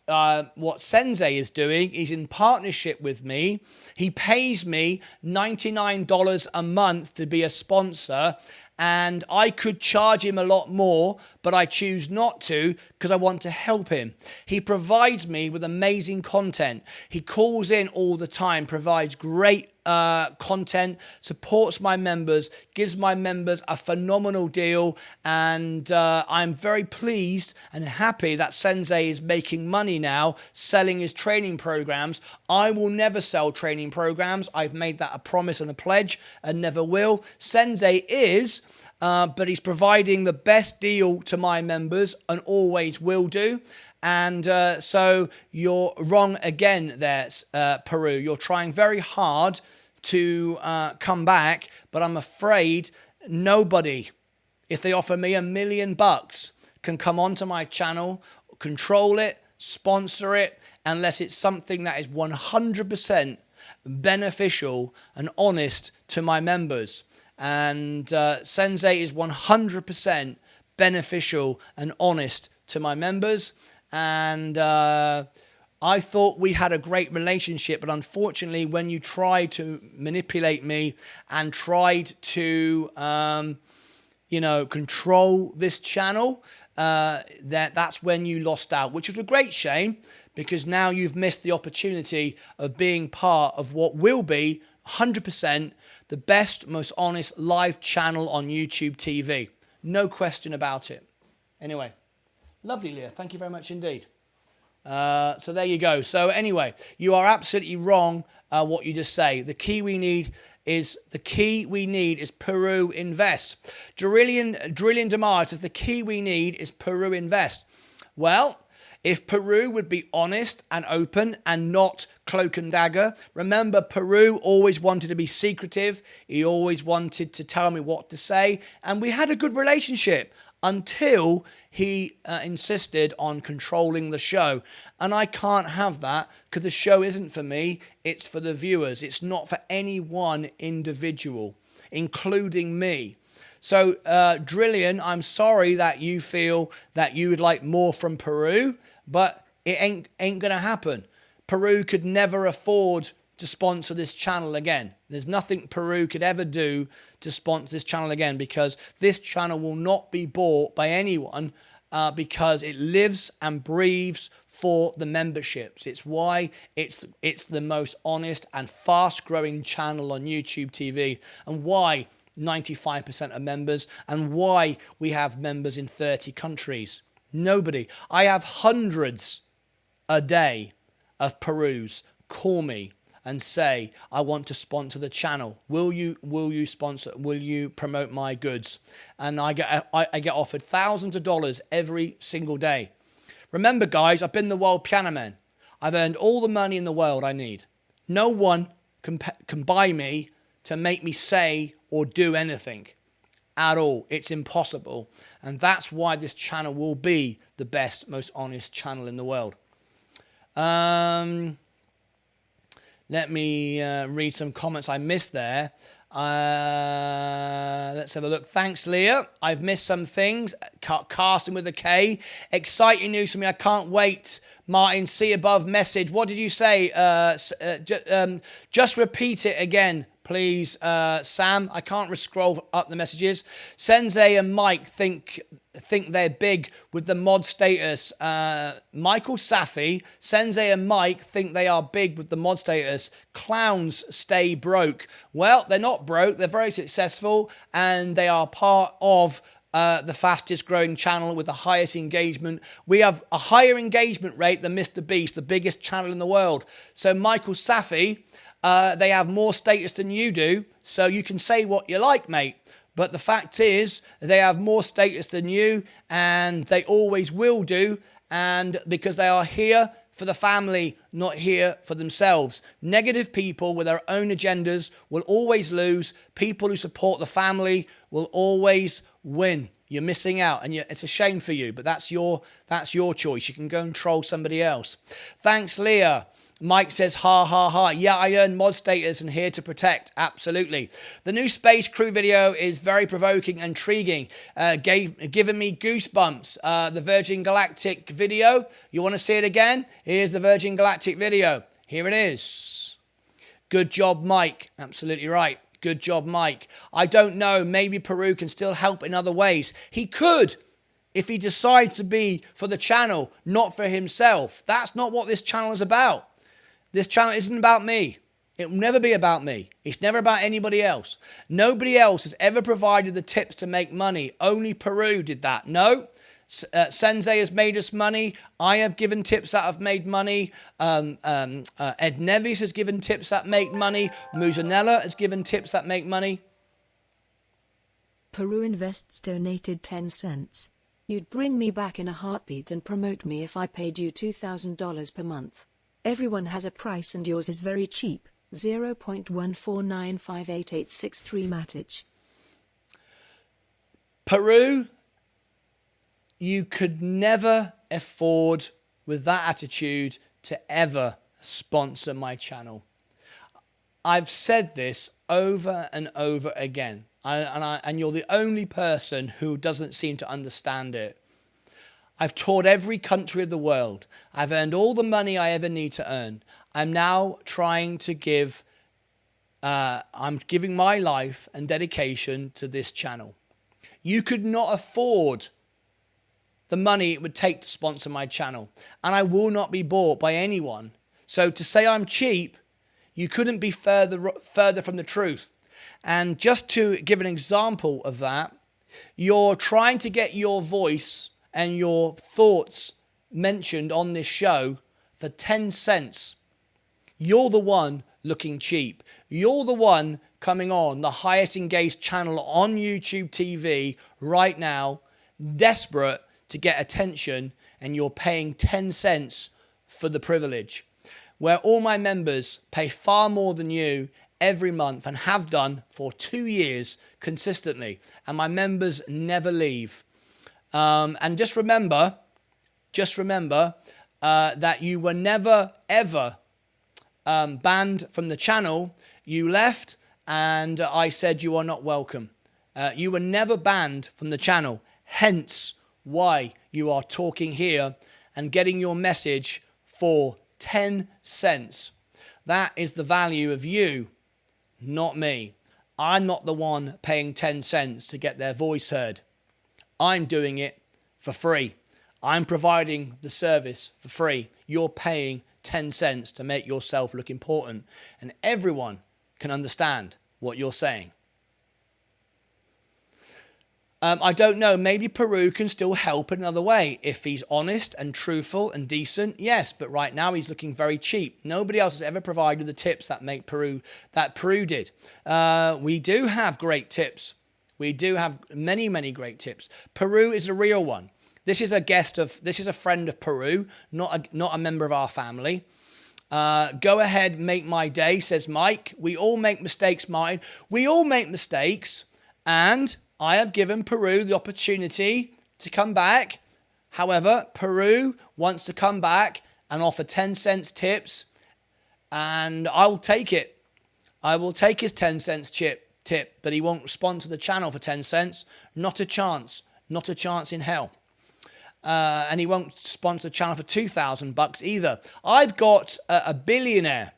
Speaker 1: Sensei is doing is in partnership with me. He pays me $99 a month to be a sponsor, and I could charge him a lot more, but I choose not to because I want to help him. He provides me with amazing content. He calls in all the time, provides great content, supports my members, gives my members a phenomenal deal, and I'm very pleased and happy that Sensei is making money now selling his training programs. I will never sell training programs. I've made that a promise and a pledge and never will. Sensei is, but he's providing the best deal to my members and always will do. And so you're wrong again there, Peru. You're trying very hard to come back, but I'm afraid nobody, if they offer me $1 million, can come onto my channel, control it, sponsor it, unless it's something that is 100% beneficial and honest to my members. And Sensei is 100% beneficial and honest to my members. And I thought we had a great relationship, but unfortunately, when you tried to manipulate me and tried to, control this channel, that's when you lost out, which was a great shame, because now you've missed the opportunity of being part of what will be 100% the best, most honest live channel on YouTube TV. No question about it. Anyway, lovely, Leah. Thank you very much indeed. So there you go. So anyway, you are absolutely wrong what you just say. The key we need is Peru Invest. Drillion Demar says the key we need is Peru Invest. Well, if Peru would be honest and open and not cloak and dagger. Remember, Peru always wanted to be secretive. He always wanted to tell me what to say. And we had a good relationship until he insisted on controlling the show. And I can't have that because the show isn't for me. It's for the viewers. It's not for any one individual, including me. So, Drillion, I'm sorry that you feel that you would like more from Peru, but it ain't going to happen. Peru could never afford to sponsor this channel again. There's nothing Peru could ever do to sponsor this channel again, because this channel will not be bought by anyone because it lives and breathes for the memberships. It's why it's the most honest and fast-growing channel on YouTube TV, and why 95% are members, and why we have members in 30 countries. Nobody. I have hundreds a day of Perus call me and say, I want to sponsor the channel. Will you sponsor? Will you promote my goods? And I get offered thousands of dollars every single day. Remember, guys, I've been the world piano man. I've earned all the money in the world I need. No one can buy me to make me say or do anything at all. It's impossible. And that's why this channel will be the best, most honest channel in the world. Let me read some comments I missed there. Let's have a look. Thanks, Leah. I've missed some things. Casting with a K. Exciting news for me. I can't wait. Martin, see above message. What did you say? Just repeat it again, please, Sam. I can't scroll up the messages. Sensei and Mike think think they're big with the mod status. Michael Safi, Sensei and Mike think they are big with the mod status. Clowns stay broke. Well, they're not broke. They're very successful, and they are part of the fastest growing channel with the highest engagement. We have a higher engagement rate than Mr. Beast, the biggest channel in the world. So Michael Safi, they have more status than you do. So you can say what you like, mate. But the fact is, they have more status than you, and they always will do. And because they are here for the family, not here for themselves. Negative people with their own agendas will always lose. People who support the family will always win. You're missing out, and it's a shame for you, but that's your choice. You can go and troll somebody else. Thanks, Leah. Mike says, ha, ha, ha. Yeah, I earn mod status and here to protect. Absolutely. The new space crew video is very provoking and intriguing. Giving me goosebumps. The Virgin Galactic video. You want to see it again? Here's the Virgin Galactic video. Here it is. Good job, Mike. Absolutely right. Good job, Mike. I don't know. Maybe Peru can still help in other ways. He could, if he decides to be for the channel, not for himself. That's not what this channel is about. This channel isn't about me. It will never be about me. It's never about anybody else. Nobody else has ever provided the tips to make money. Only Peru did that. No. Sensei has made us money. I have given tips that have made money. Ed Nevis has given tips that make money. Muzanella has given tips that make money.
Speaker 5: Peru Invests donated 10 cents. You'd bring me back in a heartbeat and promote me if I paid you $2,000 per month. Everyone has a price and yours is very cheap. 0.149588863 Matic.
Speaker 1: Peru, you could never afford, with that attitude, to ever sponsor my channel. I've said this over and over again, and you're the only person who doesn't seem to understand it. I've toured every country of the world. I've earned all the money I ever need to earn. I'm now trying to give, I'm giving my life and dedication to this channel. You could not afford the money it would take to sponsor my channel, and I will not be bought by anyone. So to say I'm cheap, you couldn't be further from the truth. And just to give an example of that, you're trying to get your voice and your thoughts mentioned on this show for 10 cents. You're the one looking cheap. You're the one coming on the highest engaged channel on YouTube TV right now, desperate to get attention, and you're paying 10 cents for the privilege. Where all my members pay far more than you every month and have done for 2 years consistently, and my members never leave. And just remember that you were never, ever banned from the channel. You left, and I said you are not welcome. You were never banned from the channel, hence why you are talking here and getting your message for 10 cents. That is the value of you, not me. I'm not the one paying 10 cents to get their voice heard. I'm doing it for free. I'm providing the service for free. You're paying 10 cents to make yourself look important. And everyone can understand what you're saying. I don't know, maybe Peru can still help in another way. If he's honest and truthful and decent, yes, but right now he's looking very cheap. Nobody else has ever provided the tips that Peru did. We do have great tips. We do have many, many great tips. Peru is a real one. This is a friend of Peru, not a member of our family. Go ahead, make my day, says Mike. We all make mistakes, Martyn. We all make mistakes, and I have given Peru the opportunity to come back. However, Peru wants to come back and offer 10 cents tips, and I'll take it. I will take his 10 cents tip, but he won't sponsor the channel for 10 cents. Not a chance. Not a chance in hell. And he won't sponsor the channel for $2,000 either. I've got a billionaire.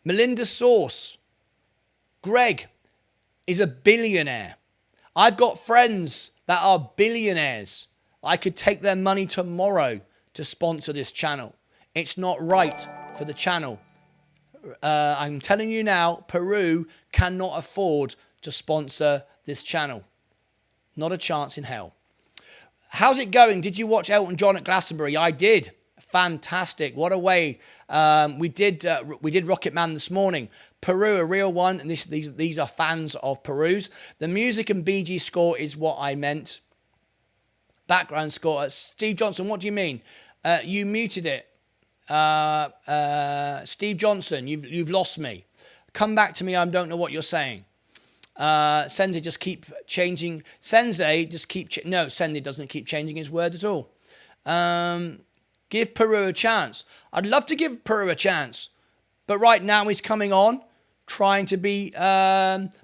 Speaker 1: Melinda Source. Greg is a billionaire. I've got friends that are billionaires. I could take their money tomorrow to sponsor this channel. It's not right for the channel. I'm telling you now, Peru cannot afford to sponsor this channel. Not a chance in hell. How's it going? Did you watch Elton John at Glastonbury? I did. Fantastic. What a way. We did Rocket Man this morning. Peru, a real one. And these are fans of Peru's. The music and BG score is what I meant. Background score. Steve Johnson, what do you mean? You muted it. Steve Johnson, you've lost me. Come back to me. I don't know what you're saying. Sensei just keep changing. Sensei doesn't keep changing his words at all. Give Peru a chance. I'd love to give Peru a chance, but right now he's coming on, trying to be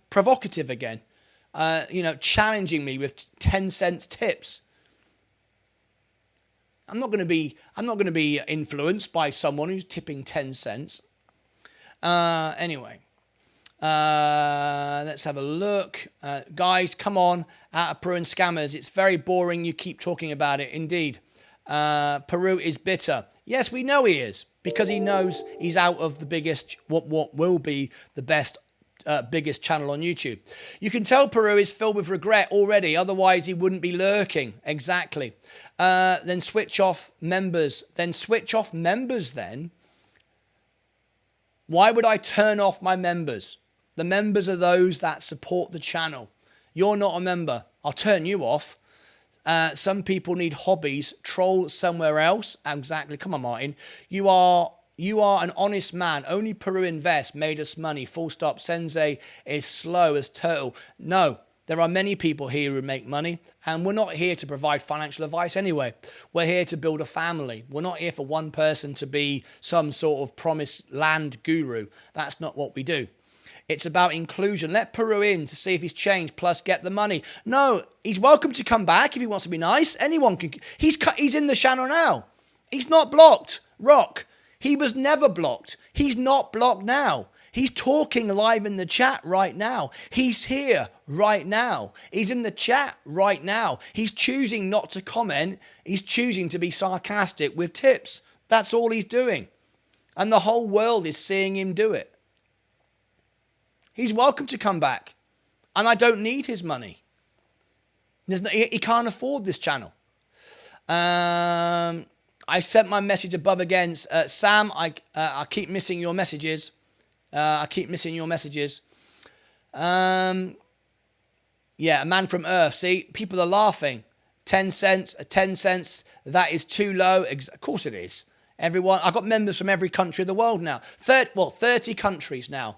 Speaker 1: provocative again. Challenging me with 10-cent tips. I'm not going to be influenced by someone who's tipping 10 cents. Anyway, let's have a look. Guys, come on, out of Peru and scammers. It's very boring. You keep talking about it. Indeed. Peru is bitter. Yes, we know he is, because he knows he's out of the biggest, what will be the biggest channel on YouTube. You can tell Peru is filled with regret already, otherwise he wouldn't be lurking. Exactly. Then switch off members. Why would I turn off my members? The members are those that support the channel. You're not a member. I'll turn you off. Some people need hobbies. Troll somewhere else. Exactly. Come on, Martin. You are an honest man. Only Peru Invest made us money. Full stop. Sensei is slow as turtle. No, there are many people here who make money, and we're not here to provide financial advice anyway. We're here to build a family. We're not here for one person to be some sort of promised land guru. That's not what we do. It's about inclusion. Let Peru in to see if he's changed, plus get the money. No, he's welcome to come back if he wants to be nice. Anyone can. He's in the channel now. He's not blocked. Rock. He was never blocked. He's not blocked now. He's talking live in the chat right now. He's here right now. He's in the chat right now. He's choosing not to comment. He's choosing to be sarcastic with tips. That's all he's doing. And the whole world is seeing him do it. He's welcome to come back. And I don't need his money. He can't afford this channel. I sent my message above again. Sam, I keep missing your messages. Yeah, a man from Earth. See, people are laughing. 10 cents, 10 cents, that is too low. Of course it is. Everyone, I've got members from every country of the world now. 30 countries now.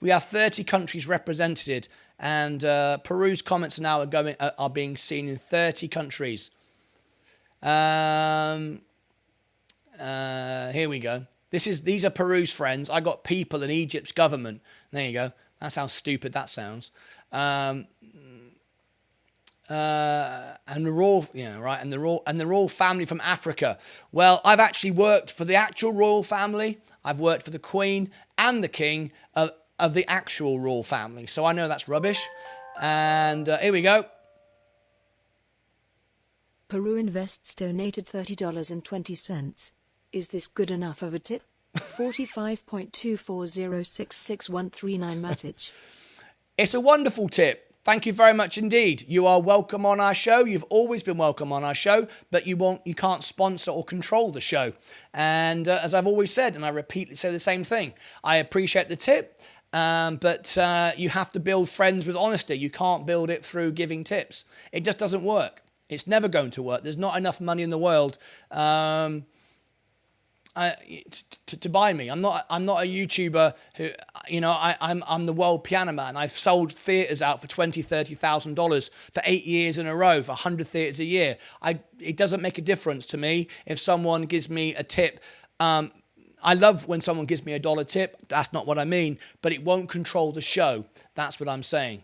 Speaker 1: We have 30 countries represented, and Peru's comments now are being seen in 30 countries. Here we go. These are Peru's friends. I got people in Egypt's government. There you go. That's how stupid that sounds. And the royal, and the royal family from Africa. Well, I've actually worked for the actual royal family. I've worked for the Queen and the King of the actual royal family. So I know that's rubbish. And here we go.
Speaker 5: Peru Invests donated $30.20. Is this good enough of a tip? 45.240666139 Matic.
Speaker 1: It's a wonderful tip. Thank you very much indeed. You are welcome on our show. You've always been welcome on our show, but you can't sponsor or control the show. And as I've always said, and I repeatedly say the same thing, I appreciate the tip, but you have to build friends with honesty. You can't build it through giving tips. It just doesn't work. It's never going to work. There's not enough money in the world to buy me. I'm not a YouTuber who, I'm the world piano man. I've sold theatres out for $20,000-$30,000 for 8 years in a row, for 100 theatres a year. It doesn't make a difference to me if someone gives me a tip. I love when someone gives me $1 tip. That's not what I mean, but it won't control the show. That's what I'm saying.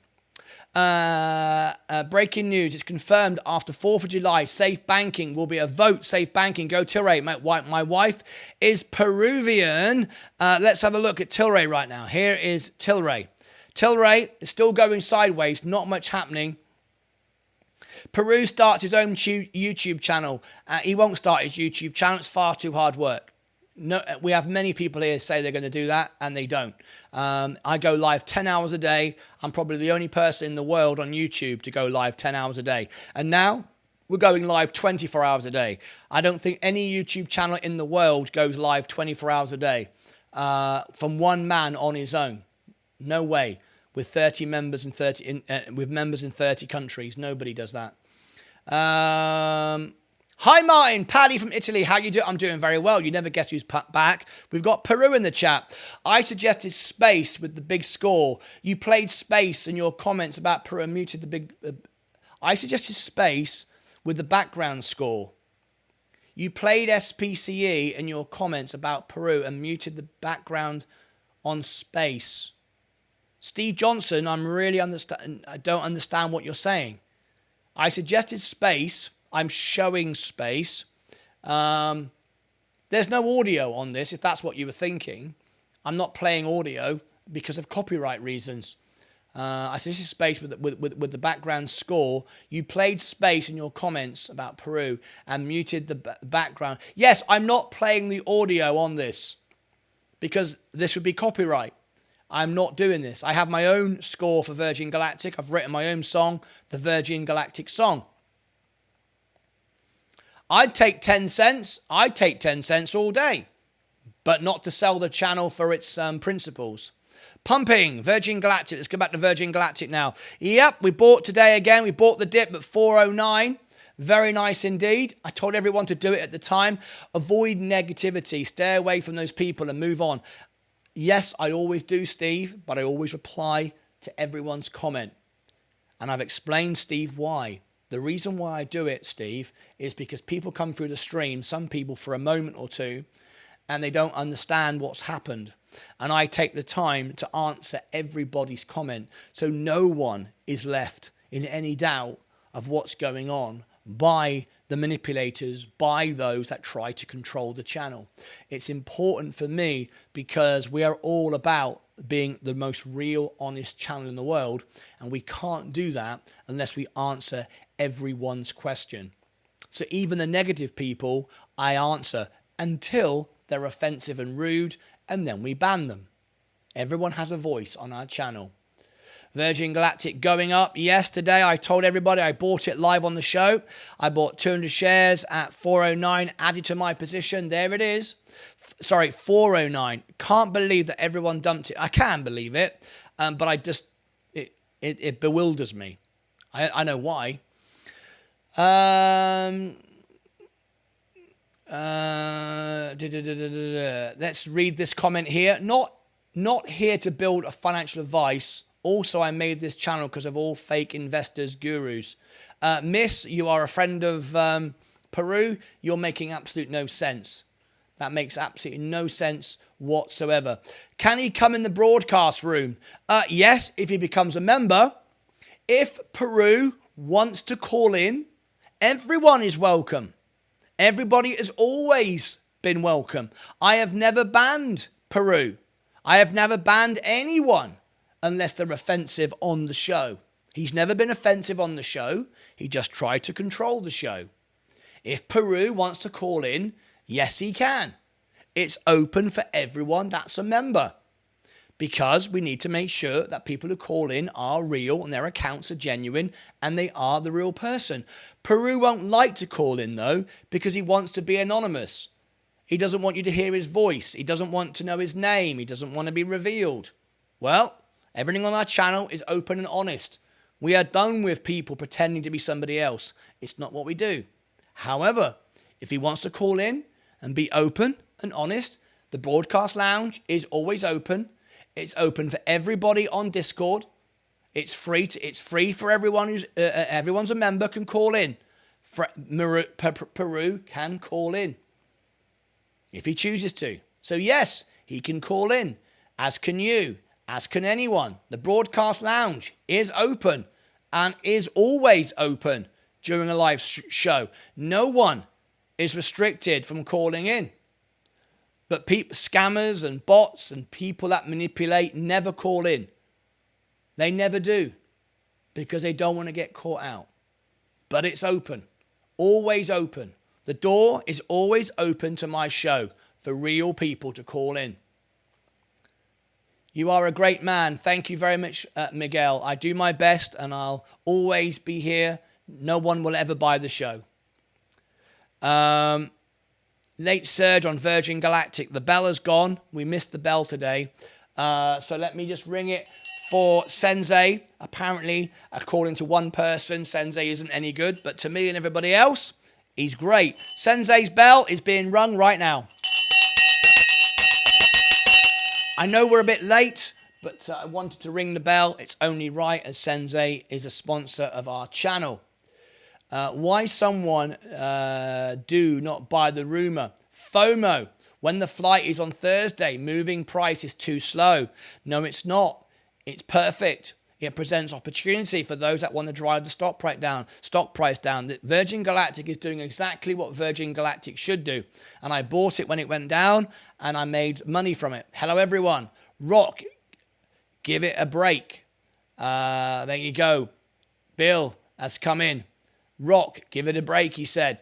Speaker 1: Breaking news. It's confirmed after 4th of July, safe banking will be a vote. Safe banking. Go Tilray. My wife is Peruvian. Let's have a look at Tilray right now. Here is Tilray. Tilray is still going sideways. Not much happening. Peru starts his own YouTube channel. He won't start his YouTube channel. It's far too hard work. No, we have many people here say they're going to do that, and they don't. I go live 10 hours a day. I'm probably the only person in the world on YouTube to go live 10 hours a day. And now we're going live 24 hours a day. I don't think any YouTube channel in the world goes live 24 hours a day from one man on his own. No way. With 30 members and with members in 30 countries, nobody does that. Hi Martin, Paddy from Italy. How you doing? I'm doing very well. You never guess who's back. We've got Peru in the chat. I suggested space with the big score. You played space in your comments about Peru and muted the big. I suggested space with the background score. You played SPCE in your comments about Peru and muted the background on space. Steve Johnson, I don't understand what you're saying. I suggested space. I'm showing space. There's no audio on this, if that's what you were thinking. I'm not playing audio because of copyright reasons. I suggested space with the background score. You played space in your comments about Peru and muted the background. Yes, I'm not playing the audio on this because this would be copyright. I'm not doing this. I have my own score for Virgin Galactic. I've written my own song, the Virgin Galactic song. I'd take 10 cents. I'd take 10 cents all day, but not to sell the channel for its principles. Pumping, Virgin Galactic. Let's go back to Virgin Galactic now. Yep, we bought today again. We bought the dip at 409. Very nice indeed. I told everyone to do it at the time. Avoid negativity. Stay away from those people and move on. Yes, I always do, Steve, but I always reply to everyone's comment. And I've explained, Steve, why. The reason why I do it, Steve, is because people come through the stream, some people for a moment or two, and they don't understand what's happened. And I take the time to answer everybody's comment so no one is left in any doubt of what's going on by the manipulators, by those that try to control the channel. It's important for me because we are all about being the most real, honest channel in the world, and we can't do that unless we answer everyone's question. So even the negative people, I answer until they're offensive and rude, and then we ban them. Everyone has a voice on our channel. Virgin Galactic going up. Yes, today I told everybody I bought it live on the show. I bought 200 shares at 409, added to my position. There it is. Sorry, 409. Can't believe that everyone dumped it. I can believe it, but I just, it bewilders me. I know why. Let's read this comment here. Not here to build a financial advice. Also, I made this channel because of all fake investors, gurus. Miss, you are a friend of Peru. You're making absolute no sense. That makes absolutely no sense whatsoever. Can he come in the broadcast room? Yes, if he becomes a member. If Peru wants to call in, everyone is welcome. Everybody has always been welcome. I have never banned Peru. I have never banned anyone unless they're offensive on the show. He's never been offensive on the show. He just tried to control the show. If Peru wants to call in, yes, he can. It's open for everyone that's a member because we need to make sure that people who call in are real and their accounts are genuine and they are the real person. Peru won't like to call in, though, because he wants to be anonymous. He doesn't want you to hear his voice. He doesn't want to know his name. He doesn't want to be revealed. Well, everything on our channel is open and honest. We are done with people pretending to be somebody else. It's not what we do. However, if he wants to call in and be open and honest, the broadcast lounge is always open. It's open for everybody on Discord. It's free for everyone who's everyone's a member can call in. Peru can call in if he chooses to. So yes, he can call in, as can you, as can anyone. The broadcast lounge is open and is always open during a live show. No one is restricted from calling in. But scammers and bots and people that manipulate never call in. They never do because they don't want to get caught out. but it's open. Always open. The door is always open to my show for real people to call in. You are a great man. Thank you very much, Miguel. I do my best and I'll always be here. No one will ever buy the show. Late surge on Virgin Galactic. The bell is gone. We missed the bell today. So let me just ring it for Sensei. Apparently, according to one person, Sensei isn't any good. But to me and everybody else, he's great. Sensei's bell is being rung right now. I know we're a bit late, but I wanted to ring the bell. It's only right as Sensei is a sponsor of our channel. Why someone do not buy the rumor? FOMO. When the flight is on Thursday, moving price is too slow. No, it's not. It's perfect. It presents opportunity for those that want to drive the stock price down. The Virgin Galactic is doing exactly what Virgin Galactic should do. And I bought it when it went down and I made money from it. Hello, everyone. Rock, give it a break. There you go. Bill has come in. Rock, give it a break, he said.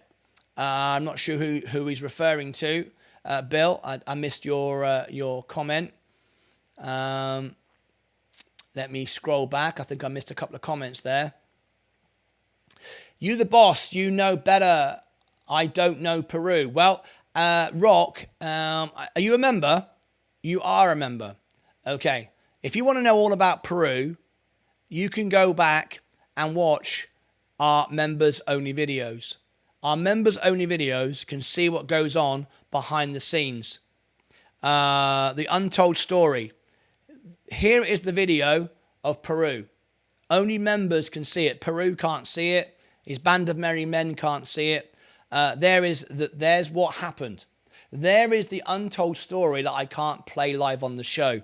Speaker 1: I'm not sure who he's referring to. Bill, I missed your comment. Let me scroll back. I think I missed a couple of comments there. You the boss, you know better. I don't know Peru. Well, Rock, are you a member? You are a member. Okay. If you want to know all about Peru, you can go back and watch our members only videos. Our members only videos can see what goes on behind the scenes. The untold story. Here is the video of Peru. Only members can see it. Peru can't see it. His band of merry men can't see it. There's what happened. There is the untold story that I can't play live on the show.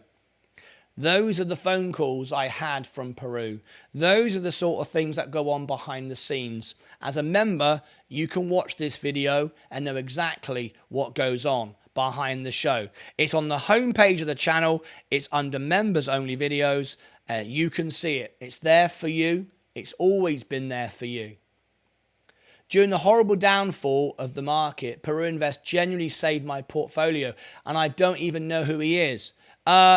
Speaker 1: Those are the phone calls I had from Peru. Those are the sort of things that go on behind the scenes. As a member, you can watch this video and know exactly what goes on behind the show. It's on the homepage of the channel. It's under members only videos. You can see it. It's there for you. It's always been there for you. During the horrible downfall of the market, Peru Invest genuinely saved my portfolio, and I don't even know who he is.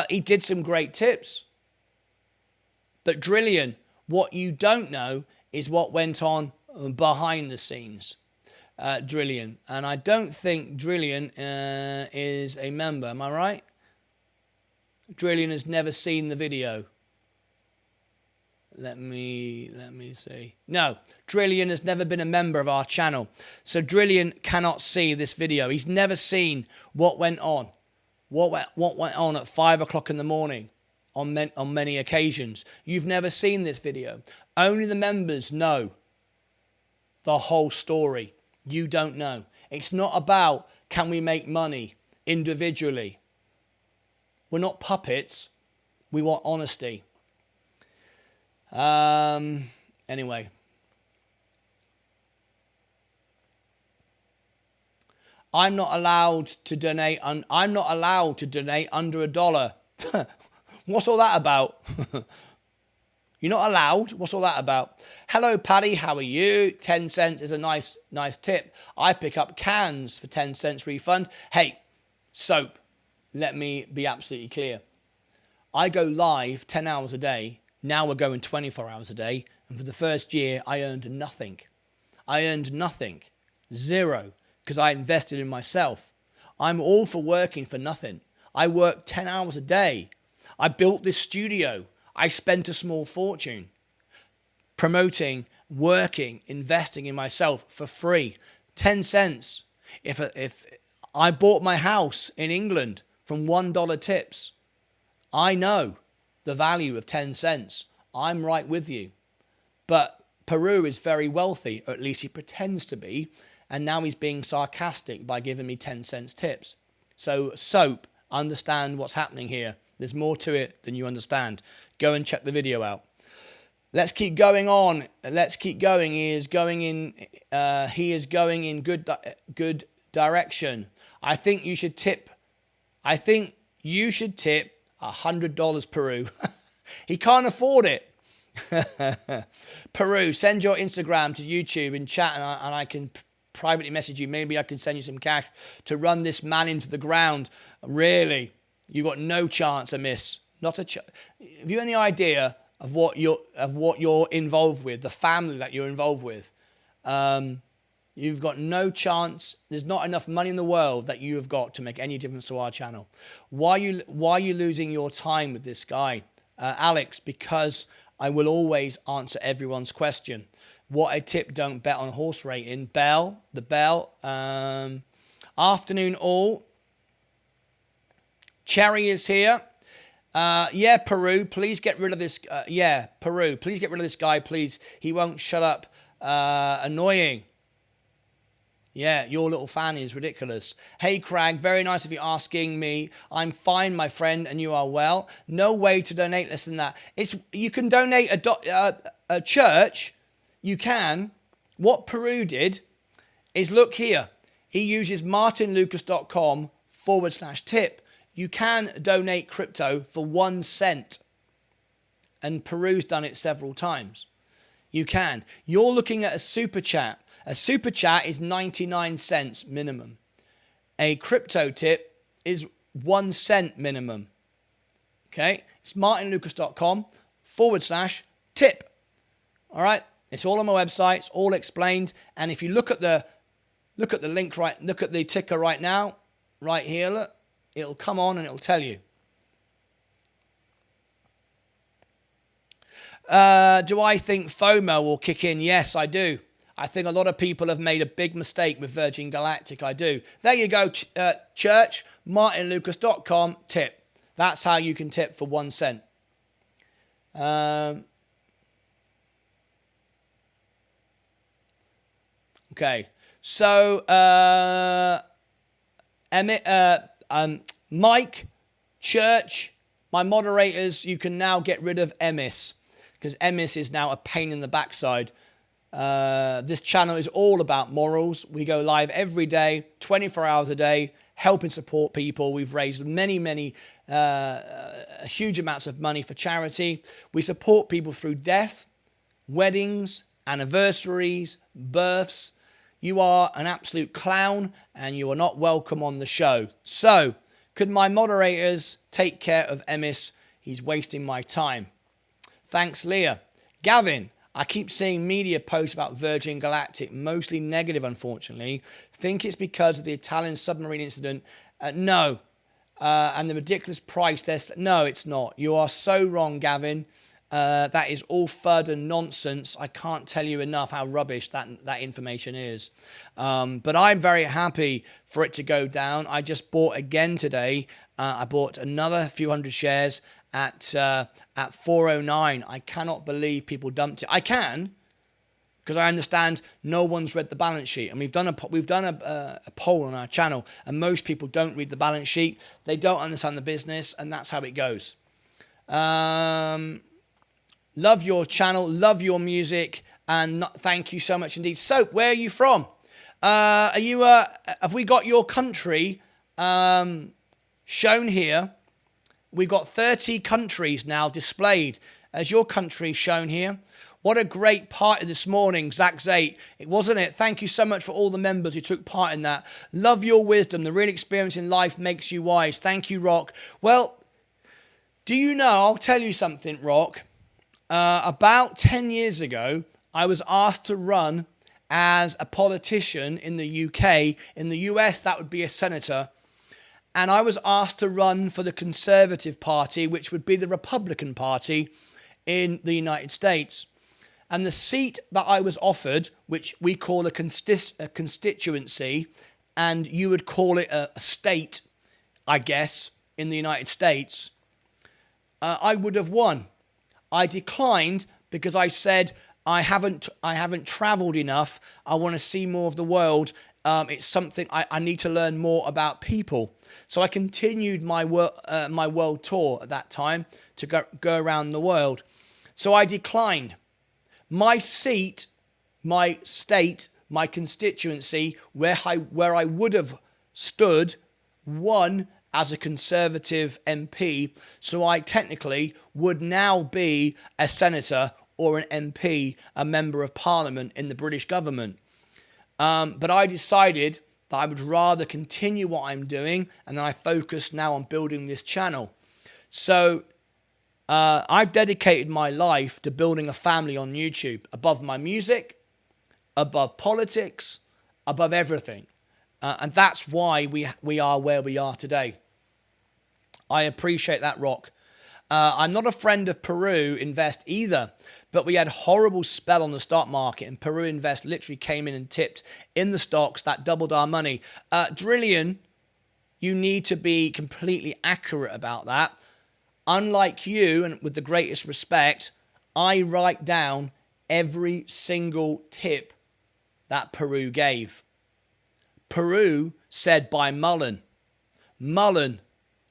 Speaker 1: He did some great tips. But Drillian, what you don't know is what went on behind the scenes. Drillian. And I don't think Drillian is a member. Am I right? Drillian has never seen the video. Let me see. No, Drillian has never been a member of our channel. So Drillian cannot see this video. He's never seen what went on. What went on at 5 o'clock in the morning on many occasions. You've never seen this video. Only the members know the whole story. You don't know. It's not about can we make money individually. We're not puppets. We want honesty. Anyway. I'm not allowed to donate. I'm not allowed to donate under $1. What's all that about? You're not allowed? What's all that about? Hello, Paddy. How are you? 10 cents is a nice tip. I pick up cans for 10 cents refund. Hey, soap. Let me be absolutely clear. I go live 10 hours a day. Now we're going 24 hours a day. And for the first year, I earned nothing. I earned nothing. Zero. Because I invested in myself. I'm all for working for nothing. I work 10 hours a day. I built this studio. I spent a small fortune promoting, working, investing in myself for free. 10 cents. If I bought my house in England from $1 tips, I know the value of 10 cents. I'm right with you. But Peru is very wealthy, or at least he pretends to be. And now he's being sarcastic by giving me 10 cents tips. So, Soap, understand what's happening here. There's more to it than you understand. Go and check the video out. Let's keep going on. Let's keep going. He is going in good direction. I think you should tip $100 Peru. He can't afford it. Peru, send your Instagram to YouTube in chat, and I can privately message you. Maybe I can send you some cash to run this man into the ground. Really, you got no chance, Amiss. Not a chance. Have you any idea of what you're involved with, the family that you're involved with? You've got no chance. There's not enough money in the world that you have got to make any difference to our channel. Why are you losing your time with this guy? Alex, because I will always answer everyone's question. What a tip, don't bet on horse racing. Bell. Afternoon all. Cherry is here. Yeah, Peru, please get rid of this. Peru, please get rid of this guy, please. He won't shut up. Annoying. Yeah, your little fan is ridiculous. Hey, Crag, very nice of you asking me. I'm fine, my friend, and you are well. No way to donate less than that. You can donate a church. You can. What Peru did is, look here. He uses martynlucas.com/tip. You can donate crypto for 1 cent. And Peru's done it several times. You can. You're looking at a super chat. A super chat is 99 cents minimum. A crypto tip is 1 cent minimum. Okay? It's martynlucas.com/tip. All right? It's all on my website. It's all explained. And if you look at the link look at the ticker right now, right here, look, it'll come on and it'll tell you. Do I think FOMO will kick in? Yes, I do. I think a lot of people have made a big mistake with Virgin Galactic. I do. There you go, church. martynlucas.com tip. That's how you can tip for 1 cent. Okay. So, Mike, Church, my moderators, you can now get rid of Emis, because Emis is now a pain in the backside. This channel is all about morals. We go live every day, 24 hours a day, helping support people. We've raised many, huge amounts of money for charity. We support people through death, weddings, anniversaries, births. You are an absolute clown and you are not welcome on the show. So, could my moderators take care of Emis? He's wasting my time. Thanks, Leah. Gavin, I keep seeing media posts about Virgin Galactic, mostly negative, unfortunately. Think it's because of the Italian submarine incident. No. And the ridiculous price. No, it's not. You are so wrong, Gavin. That is all FUD and nonsense. I can't tell you enough how rubbish that information is. But I'm very happy for it to go down. I just bought again today. I bought another few hundred shares at 409. I cannot believe people dumped it. I can, because I understand no one's read the balance sheet, and we've done a poll on our channel, and most people don't read the balance sheet. They don't understand the business, and that's how it goes. Love your channel, love your music, and thank you so much indeed. So, where are you from? Have we got your country shown here? We've got 30 countries now displayed as your country shown here. What a great party this morning, Zach Zate. It wasn't it? Thank you so much for all the members who took part in that. Love your wisdom. The real experience in life makes you wise. Thank you, Rock. Well, do you know, I'll tell you something, Rock. About 10 years ago, I was asked to run as a politician in the UK. In the US, that would be a senator. And I was asked to run for the Conservative Party, which would be the Republican Party in the United States. And the seat that I was offered, which we call a constituency, and you would call it a state, I guess, in the United States, I would have won. I declined because I said, I haven't traveled enough. I want to see more of the world. It's something I need to learn more about people. So I continued my world tour at that time to go around the world. So I declined. My seat, my state, my constituency, where I would have stood, won as a Conservative MP. So I technically would now be a senator or an MP, a member of parliament in the British government. But I decided that I would rather continue what I'm doing, and then I focus now on building this channel. So I've dedicated my life to building a family on YouTube, above my music, above politics, above everything. And that's why we are where we are today. I appreciate that, Rock. I'm not a friend of Peru Invest either, but we had a horrible spell on the stock market, and Peru Invest literally came in and tipped in the stocks that doubled our money. Drillian, you need to be completely accurate about that. Unlike you, and with the greatest respect, I write down every single tip that Peru gave. Peru said by Mullen. Mullen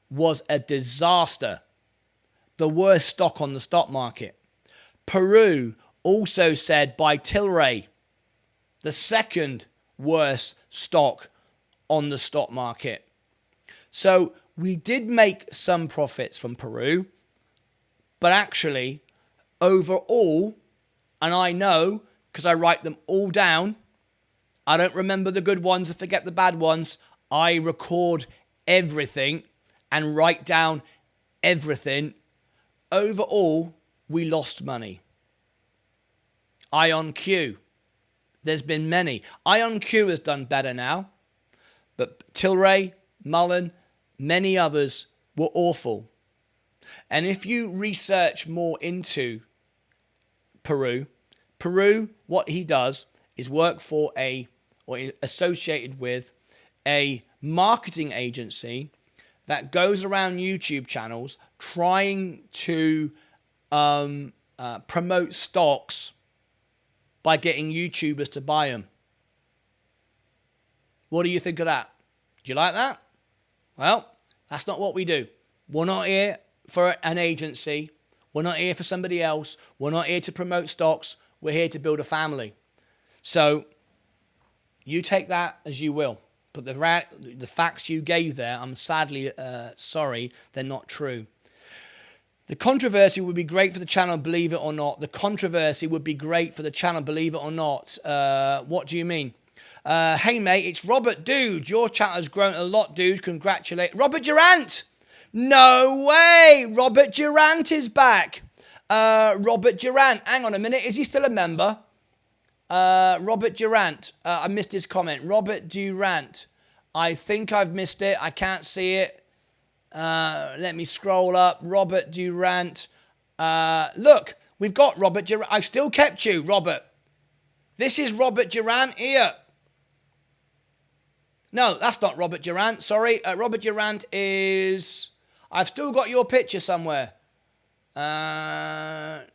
Speaker 1: was a disaster. The worst stock on the stock market. Peru also said by Tilray, the second worst stock on the stock market. So we did make some profits from Peru, but actually overall, and I know because I write them all down, I don't remember the good ones and forget the bad ones. I record everything and write down everything. Overall, we lost money. IonQ, there's been many. IonQ has done better now, but Tilray, Mullen, many others were awful. And if you research more into Peru, what he does is work for or associated with a marketing agency that goes around YouTube channels trying to promote stocks by getting YouTubers to buy them. What do you think of that? Do you like that? Well, that's not what we do. We're not here for an agency. We're not here for somebody else. We're not here to promote stocks. We're here to build a family. So you take that as you will. But the facts you gave there, I'm sadly sorry, they're not true. The controversy would be great for the channel, believe it or not. The controversy would be great for the channel, believe it or not. What do you mean? Hey, mate, it's Robert. Dude, your channel has grown a lot, dude. Congratulate. Robert Durant! No way! Robert Durant is back. Robert Durant. Hang on a minute. Is he still a member? Robert Durant. I missed his comment. Robert Durant. I think I've missed it. I can't see it. Let me scroll up. Robert Durant. Look, we've got Robert Durant. I've still kept you, Robert. This is Robert Durant here. No, that's not Robert Durant. Sorry. Robert Durant is... I've still got your picture somewhere. That's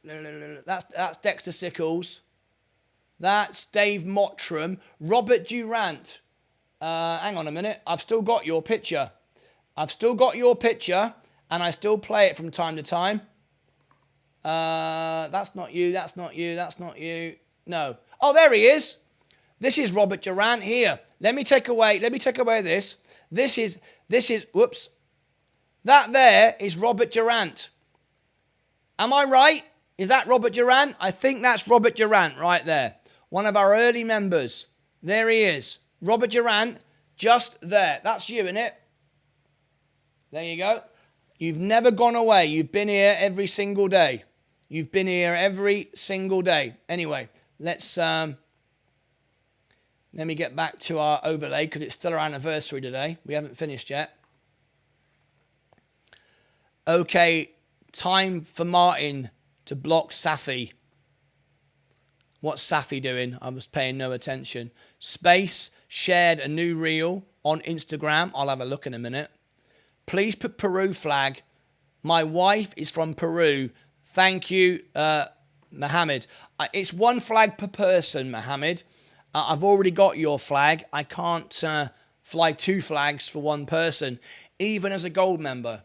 Speaker 1: Dexter Sickles. That's Dave Mottram. Robert Durant. Hang on a minute. I've still got your picture. I've still got your picture, and I still play it from time to time. That's not you. That's not you. That's not you. No. Oh, there he is. This is Robert Durant here. Let me take away this. This is, whoops. That there is Robert Durant. Am I right? Is that Robert Durant? I think that's Robert Durant right there. One of our early members. There he is. Robert Durant, just there. That's you, innit? There you go. You've never gone away. You've been here every single day. You've been here every single day. Anyway, let me get back to our overlay because it's still our anniversary today. We haven't finished yet. Okay, time for Martyn to block Safi. What's Safi doing? I was paying no attention. Space shared a new reel on Instagram. I'll have a look in a minute. Please put Peru flag. My wife is from Peru. Thank you, Mohammed. It's one flag per person, Mohammed. I've already got your flag. I can't fly two flags for one person, even as a gold member.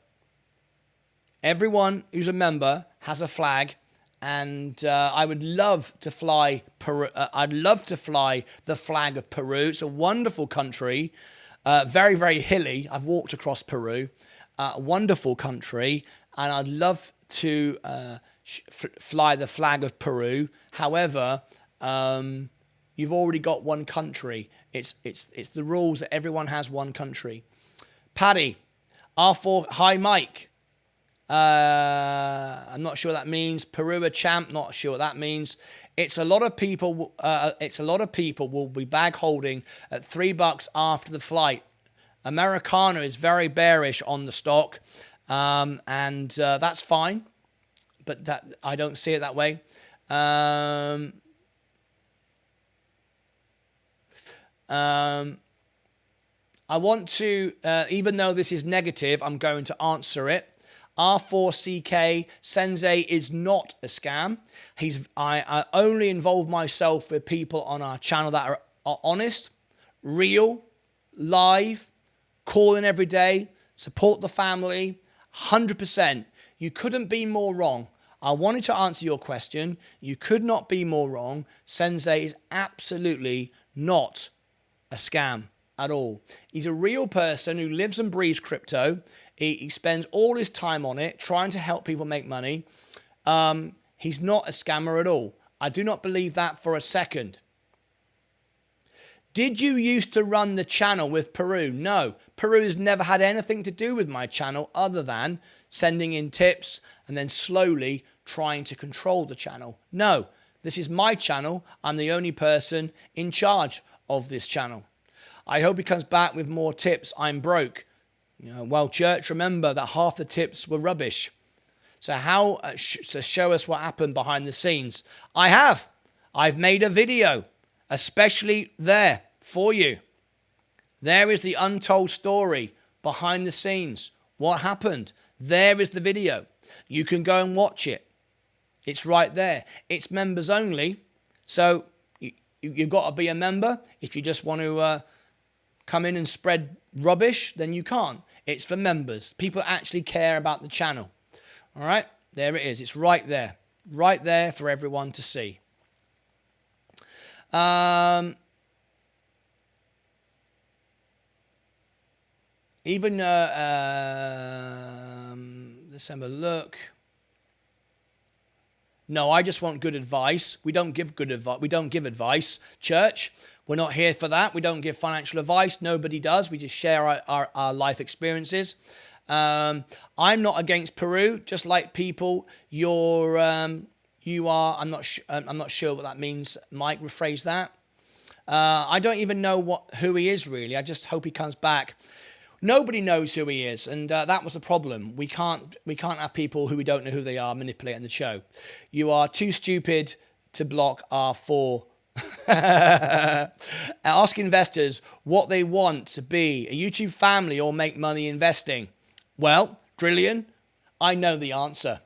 Speaker 1: Everyone who's a member has a flag, and I would love to fly Peru. I'd love to fly the flag of Peru. It's a wonderful country, very, very hilly. I've walked across Peru. A wonderful country, and I'd love to fly the flag of Peru. However, you've already got one country. It's the rules that everyone has one country. Paddy, R4, hi Mike. I'm not sure what that means. Peru a champ, not sure what that means. It's a lot of people. Will be bag holding at $3 after the flight. Americana is very bearish on the stock, and that's fine, but that I don't see it that way. I want to, even though this is negative, I'm going to answer it. R4CK Sensei is not a scam. I only involve myself with people on our channel that are honest, real, live, calling every day, support the family, 100%. You couldn't be more wrong. I wanted to answer your question. You could not be more wrong. Sensei is absolutely not a scam at all. He's a real person who lives and breathes crypto. He spends all his time on it, trying to help people make money. He's not a scammer at all. I do not believe that for a second. Did you used to run the channel with Peru? No. Peru has never had anything to do with my channel other than sending in tips and then slowly trying to control the channel. No. This is my channel. I'm the only person in charge of this channel. I hope he comes back with more tips. I'm broke. Well, church, remember that half the tips were rubbish. So so show us what happened behind the scenes. I've made a video, especially there for you. There is the untold story behind the scenes. What happened? There is the video. You can go and watch it. It's right there. It's members only. So you've got to be a member. If you just want to come in and spread rubbish, then you can't. It's for members. People actually care about the channel. All right, there it is. It's right there for everyone to see. Even let's have a look. No, I just want good advice. We don't give good advice. We don't give advice. Church, we're not here for that. We don't give financial advice. Nobody does. We just share our life experiences. I'm not against Peru. Just like people, you are. I'm not sure what that means. Mike, rephrase that. I don't even know who he is really. I just hope he comes back. Nobody knows who he is, and that was the problem. We can't have people who we don't know who they are manipulating the show. You are too stupid to block R4. Ask investors what they want to be, a YouTube family or make money investing. Well, Drillion, I know the answer.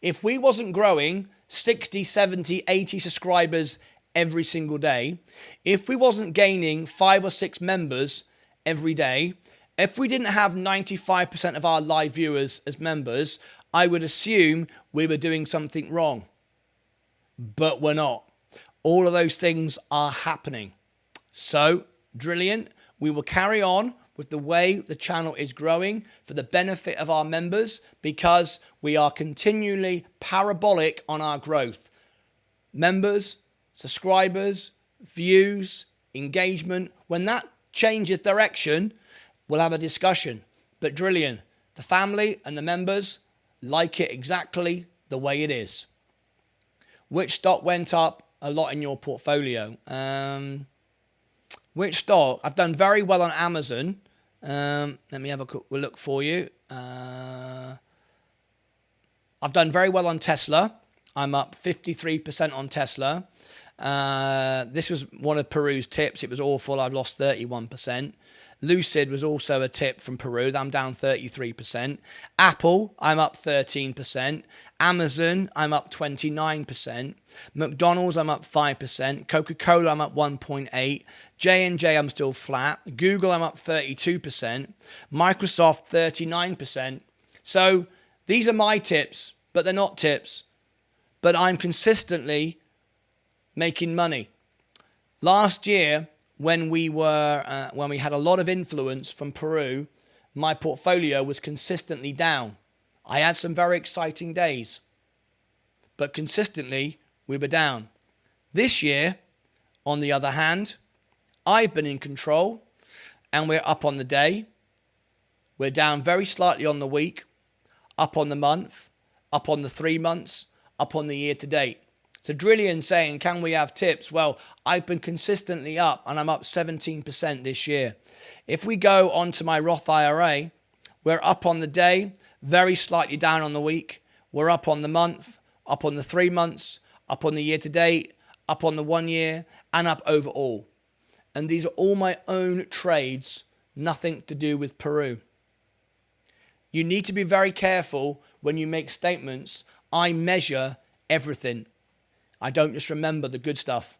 Speaker 1: If we wasn't growing 60, 70, 80 subscribers every single day, if we wasn't gaining 5 or 6 members every day, if we didn't have 95% of our live viewers as members, I would assume we were doing something wrong. But we're not. All of those things are happening. So, Drillion, we will carry on with the way the channel is growing for the benefit of our members because we are continually parabolic on our growth. Members, subscribers, views, engagement. When that changes direction, we'll have a discussion. But Drillion, the family and the members like it exactly the way it is. Which stock went up a lot in your portfolio? Which stock? I've done very well on Amazon. Let me have a quick look for you. I've done very well on Tesla. I'm up 53% on Tesla. This was one of Peru's tips. It was awful. I've lost 31%. Lucid was also a tip from Peru. I'm down 33%. Apple, I'm up 13%. Amazon, I'm up 29%. McDonald's, I'm up 5%. Coca-Cola, I'm up 1.8%. J&J, I'm still flat. Google, I'm up 32%. Microsoft, 39%. So these are my tips, but they're not tips. But I'm consistently making money. Last year, when we had a lot of influence from Peru, my portfolio was consistently down. I had some very exciting days, but consistently we were down. This year, on the other hand, I've been in control and we're up on the day. We're down very slightly on the week, up on the month, up on the 3 months, up on the year to date. So Drillian saying, can we have tips? Well, I've been consistently up and I'm up 17% this year. If we go onto my Roth IRA, we're up on the day, very slightly down on the week. We're up on the month, up on the 3 months, up on the year to date, up on the 1 year, and up overall. And these are all my own trades, nothing to do with Peru. You need to be very careful when you make statements. I measure everything. I don't just remember the good stuff.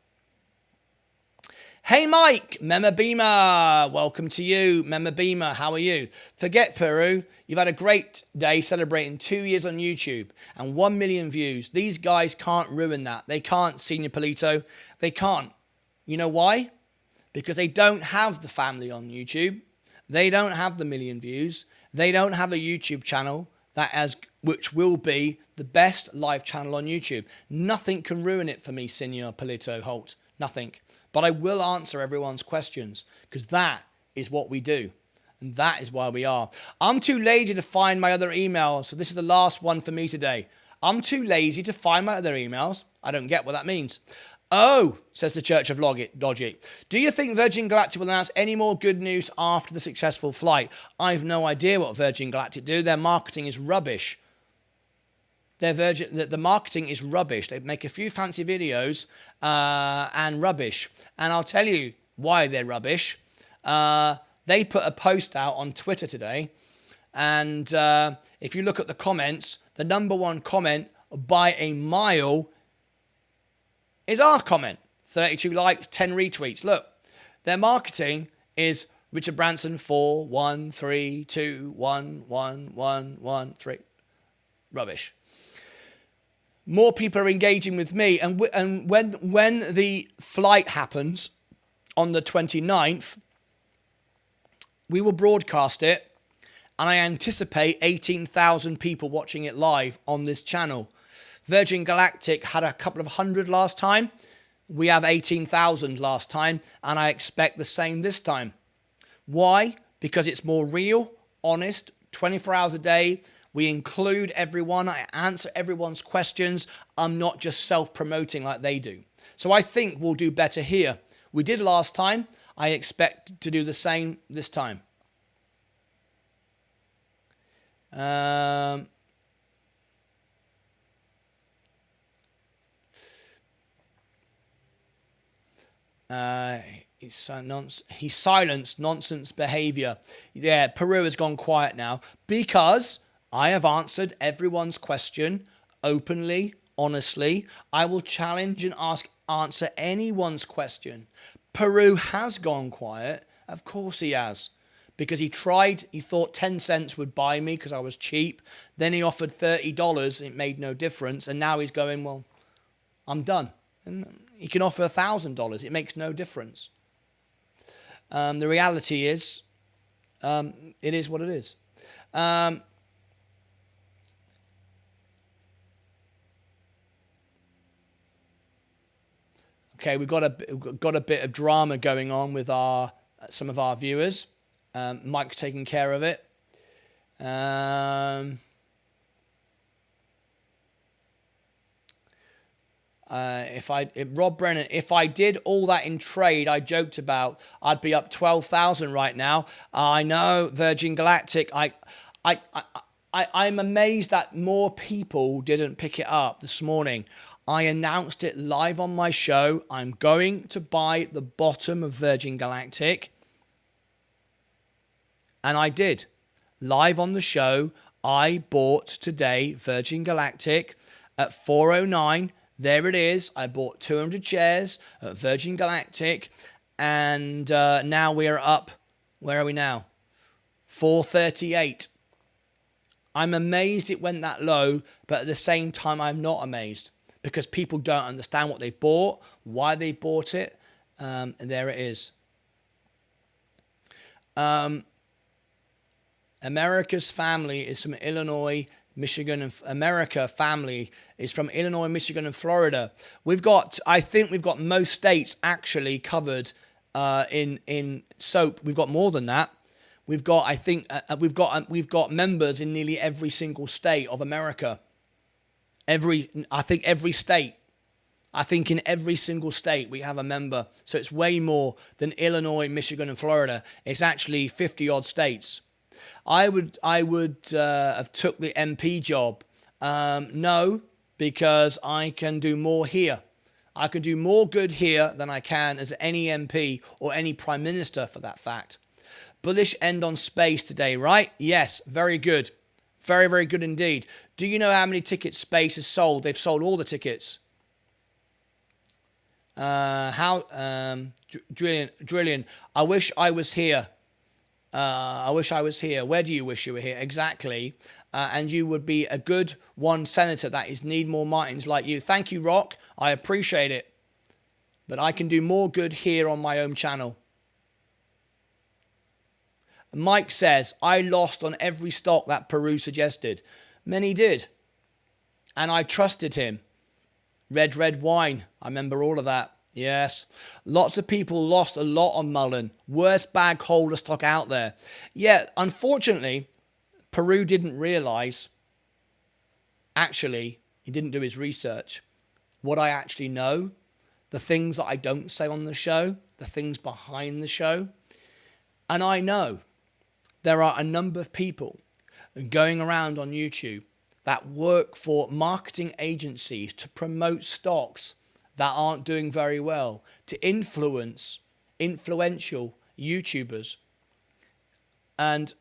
Speaker 1: Hey Mike, Mema Beamer, welcome to you. Mema Beamer, how are you? Forget Peru, you've had a great day celebrating 2 years on YouTube and 1 million views. These guys can't ruin that. They can't, Senior Polito. They can't. You know why? Because they don't have the family on YouTube. They don't have the million views. They don't have a YouTube channel which will be the best live channel on YouTube. Nothing can ruin it for me, Senior Polito Holt. Nothing. But I will answer everyone's questions because that is what we do. And that is why we are. I'm too lazy to find my other emails. So this is the last one for me today. I'm too lazy to find my other emails. I don't get what that means. Oh, says the Church of Logic. Do you think Virgin Galactic will announce any more good news after the successful flight? I've no idea what Virgin Galactic do. Their marketing is rubbish. The marketing is rubbish. They make a few fancy videos and rubbish. And I'll tell you why they're rubbish. They put a post out on Twitter today. And if you look at the comments, the number one comment by a mile is our comment. 32 likes, 10 retweets. Look, their marketing is Richard Branson 4, 1, 3, 2, 1, 1, 1, 1, 3. Rubbish. More people are engaging with me. And when the flight happens on the 29th, we will broadcast it. And I anticipate 18,000 people watching it live on this channel. Virgin Galactic had a couple of hundred last time. We have 18,000 last time. And I expect the same this time. Why? Because it's more real, honest, 24 hours a day. We include everyone. I answer everyone's questions. I'm not just self-promoting like they do. So I think we'll do better here. We did last time. I expect to do the same this time. He silenced nonsense behavior. Yeah, Peru has gone quiet now because I have answered everyone's question openly, honestly. I will challenge and answer anyone's question. Peru has gone quiet. Of course he has. Because he thought 10 cents would buy me because I was cheap. Then he offered $30. It made no difference. And now he's going, well, I'm done. And he can offer $1,000. It makes no difference. The reality is, it is what it is. Okay, we've got a bit of drama going on with some of our viewers. Mike's taking care of it. Rob Brennan, if I did all that in trade I joked about, I'd be up 12,000 right now. I know, Virgin Galactic. I'm amazed that more people didn't pick it up this morning. I announced it live on my show. I'm going to buy the bottom of Virgin Galactic. And I did. Live on the show, I bought today Virgin Galactic at 409. There it is. I bought 200 shares at Virgin Galactic. And now we're up. Where are we now? 438. I'm amazed it went that low. But at the same time, I'm not amazed. Because people don't understand what they bought, why they bought it. And there it is. America's family is from Illinois, Michigan and America family is from Illinois, Michigan, and Florida. I think we've got most states actually covered in SOAP. We've got more than that. We've got, I think, we've got members in nearly every single state of America. I think every state. I think in every single state we have a member. So it's way more than Illinois, Michigan, and Florida. It's actually 50 odd states. I would have took the MP job. No, because I can do more here. I can do more good here than I can as any MP or any Prime Minister for that fact. Bullish end on space today, right? Yes, very good. Very, very good indeed. Do you know how many tickets Space has sold? They've sold all the tickets. Drillion, I wish I was here. I wish I was here. Where do you wish you were here? Exactly. And you would be a good one senator. That is, need more Martins like you. Thank you, Rock. I appreciate it. But I can do more good here on my own channel. Mike says, I lost on every stock that Peru suggested. Many did. And I trusted him. Red wine. I remember all of that. Yes. Lots of people lost a lot on Mullen. Worst bag holder stock out there. Yeah, unfortunately, Peru didn't realize, actually, he didn't do his research. What I actually know, the things that I don't say on the show, the things behind the show. And I know there are a number of people going around on YouTube that work for marketing agencies to promote stocks that aren't doing very well, to influence influential YouTubers. And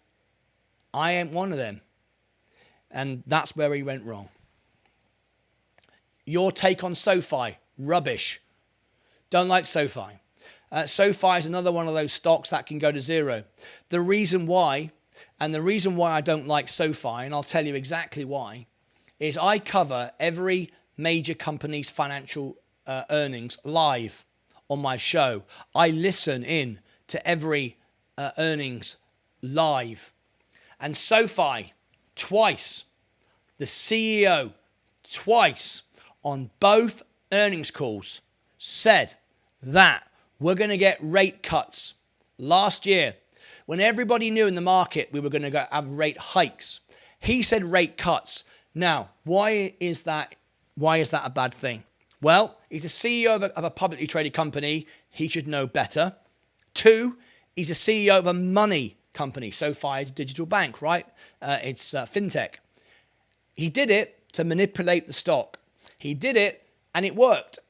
Speaker 1: I am one of them. And that's where he went wrong. Your take on SoFi? Rubbish. Don't like SoFi. SoFi is another one of those stocks that can go to zero. The reason why I don't like SoFi, and I'll tell you exactly why, is I cover every major company's financial earnings live on my show. I listen in to every earnings live. And SoFi, twice, the CEO, twice on both earnings calls, said that we're going to get rate cuts. Last year, when everybody knew in the market we were going to have rate hikes, he said rate cuts. Now, why is that a bad thing? Well, he's the CEO of a publicly traded company. He should know better. 2, he's the CEO of a money company. SoFi is a digital bank, right? It's fintech. He did it to manipulate the stock. He did it and it worked.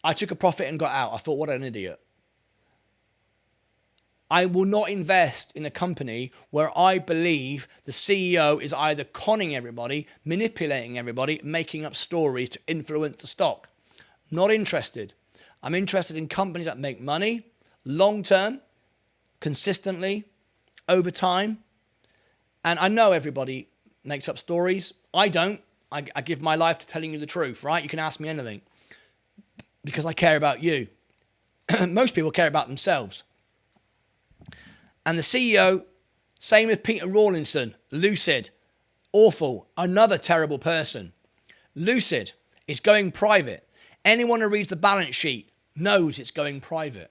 Speaker 1: I took a profit and got out. I thought, what an idiot. I will not invest in a company where I believe the CEO is either conning everybody, manipulating everybody, making up stories to influence the stock. Not interested. I'm interested in companies that make money, long-term, consistently, over time. And I know everybody makes up stories. I don't. I give my life to telling you the truth, right? You can ask me anything. Because I care about you. Most people care about themselves. And the CEO, same as Peter Rawlinson, Lucid, awful, another terrible person. Lucid is going private. Anyone who reads the balance sheet knows it's going private.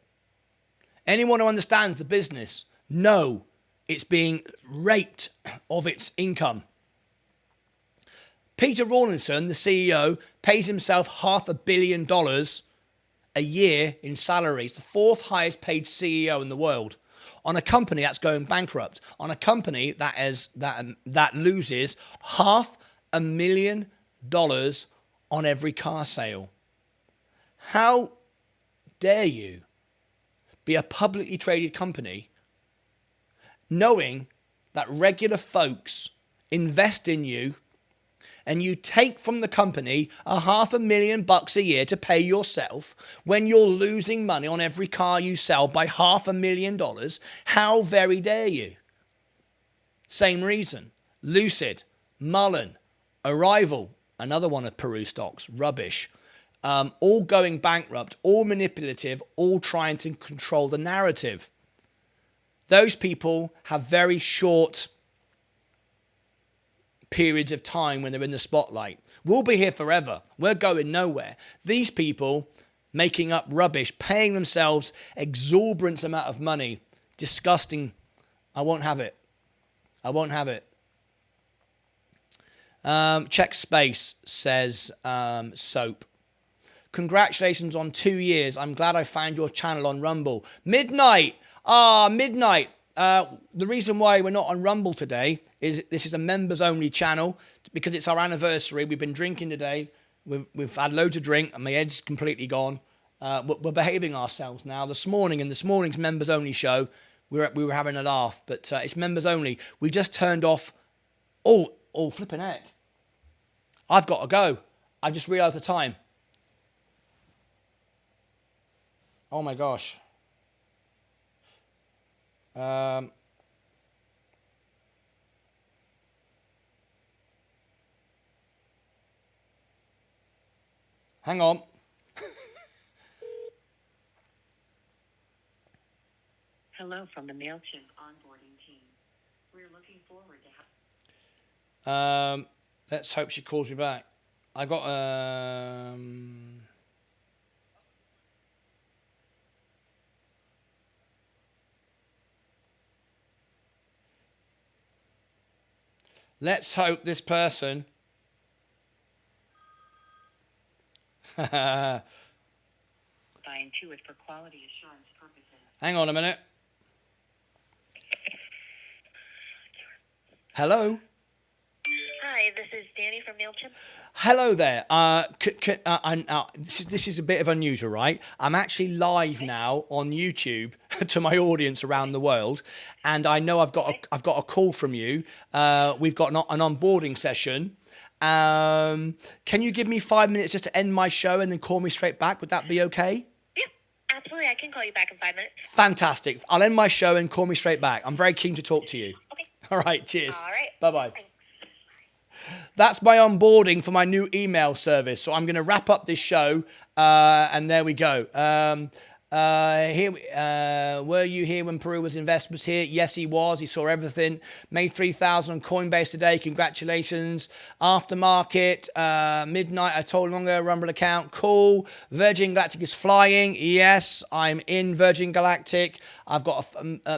Speaker 1: Anyone who understands the business knows it's being raped of its income. Peter Rawlinson, the CEO, pays himself $500 million a year in salaries, the 4th highest paid CEO in the world, on a company that's going bankrupt, on a company that loses $500,000 on every car sale. How dare you be a publicly traded company knowing that regular folks invest in you and you take from the company $500,000 a year to pay yourself when you're losing money on every car you sell by $500,000, how very dare you? Same reason. Lucid, Mullen, Arrival, another one of Peru stocks, rubbish. All going bankrupt, all manipulative, all trying to control the narrative. Those people have very short periods of time when they're in the spotlight. We'll be here forever. We're going nowhere. These people making up rubbish, paying themselves exorbitant amount of money. Disgusting. I won't have it. I won't have it. Check space, says Soap. Congratulations on 2 years. I'm glad I found your channel on Rumble. Midnight. Midnight. The reason why we're not on Rumble today is this is a members only channel because it's our anniversary. We've been drinking today. We've had loads of drink and my head's completely gone. We're behaving ourselves now. This morning, in this morning's members only show, we were having a laugh, but it's members only. We just turned off. Oh, flipping heck. I've got to go. I just realised the time. Oh my gosh. Hang on.
Speaker 6: Hello from the MailChimp onboarding team. We're looking forward to
Speaker 1: Let's hope she calls me back. I got let's hope this person
Speaker 6: by Intuit for quality assurance purposes.
Speaker 1: Hang on a minute. Hello?
Speaker 6: Hi, this is Danny from MailChimp.
Speaker 1: Hello there. This is a bit of unusual, right? I'm actually live now on YouTube to my audience around the world, and I know I've got a call from you. We've got an onboarding session. Can you give me 5 minutes just to end my show and then call me straight back? Would that be okay?
Speaker 6: Yeah, absolutely. I can call you back in 5 minutes.
Speaker 1: Fantastic. I'll end my show and call me straight back. I'm very keen to talk to you.
Speaker 6: Okay.
Speaker 1: All right. Cheers.
Speaker 6: All right.
Speaker 1: Bye-bye.
Speaker 6: Thanks.
Speaker 1: That's my onboarding for my new email service. So I'm going to wrap up this show, and there we go. Were you here when Peru was here? Yes, he was. He saw everything. Made 3,000 on Coinbase today. Congratulations. Aftermarket, midnight. I told him I'm going to Rumble account. Cool. Virgin Galactic is flying. Yes, I'm in Virgin Galactic. I've got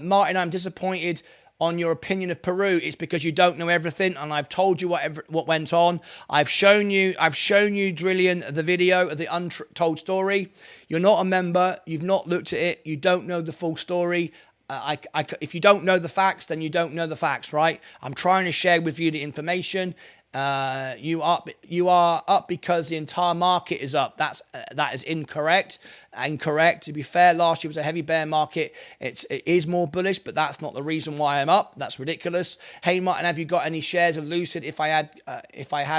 Speaker 1: Martin. I'm disappointed on your opinion of Peru. It's because you don't know everything, and I've told you what went on. I've shown you, Drillian, the video of the untold story. You're not a member. You've not looked at it. You don't know the full story. If you don't know the facts, then you don't know the facts, right? I'm trying to share with you the information. You are up because the entire market is up. That is incorrect. Incorrect. To be fair, last year was a heavy bear market. It is more bullish, but that's not the reason why I'm up. That's ridiculous. Hey Martin, have you got any shares of Lucid? If I had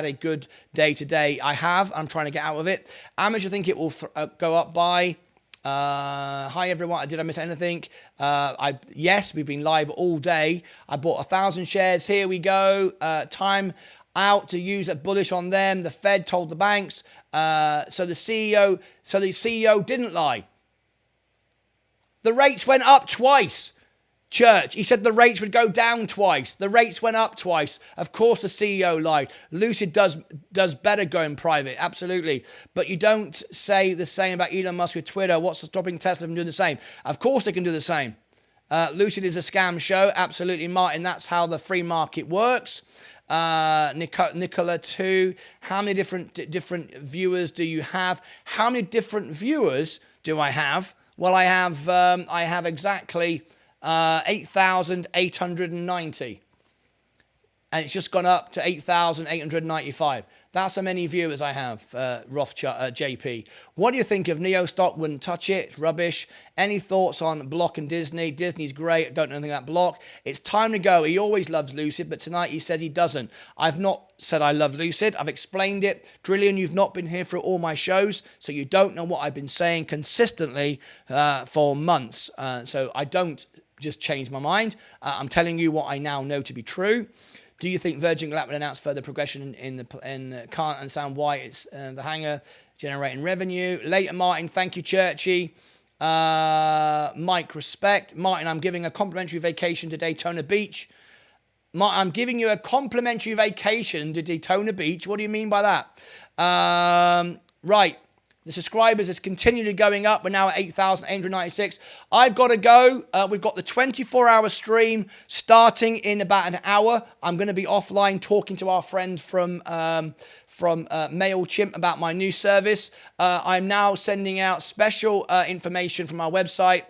Speaker 1: a good day today, I have. I'm trying to get out of it. How much do you think it will go up by? Hi everyone. Did I miss anything? Yes, we've been live all day. I bought 1,000 shares. Here we go. Time out to use a bullish on them. The Fed told the banks. So the CEO didn't lie. The rates went up twice. Church, he said the rates would go down twice. The rates went up twice. Of course the CEO lied. Lucid does better going private, absolutely. But you don't say the same about Elon Musk with Twitter. What's stopping Tesla from doing the same? Of course they can do the same. Lucid is a scam show, absolutely, Martin. That's how the free market works. Nicola 2, how many different viewers do you have? How many different viewers do I have? Well, I have exactly 8,890. And it's just gone up to 8,895. That's how many viewers I have, JP. What do you think of Neo stock? Wouldn't touch it. It's rubbish. Any thoughts on Block and Disney? Disney's great. I don't know anything about Block. It's time to go. He always loves Lucid, but tonight he says he doesn't. I've not said I love Lucid. I've explained it. Drillian, you've not been here for all my shows, so you don't know what I've been saying consistently for months. So I don't just change my mind. I'm telling you what I now know to be true. Do you think Virgin Galactic will announce further progression can't understand why it's the hangar generating revenue? Later, Martin. Thank you, Churchy. Mike, respect. Martin, I'm giving a complimentary vacation to Daytona Beach. I'm giving you a complimentary vacation to Daytona Beach. What do you mean by that? Right. The subscribers is continually going up. We're now at 8,896. I've got to go. We've got the 24-hour stream starting in about an hour. I'm going to be offline talking to our friend from MailChimp about my new service. I'm now sending out special information from our website.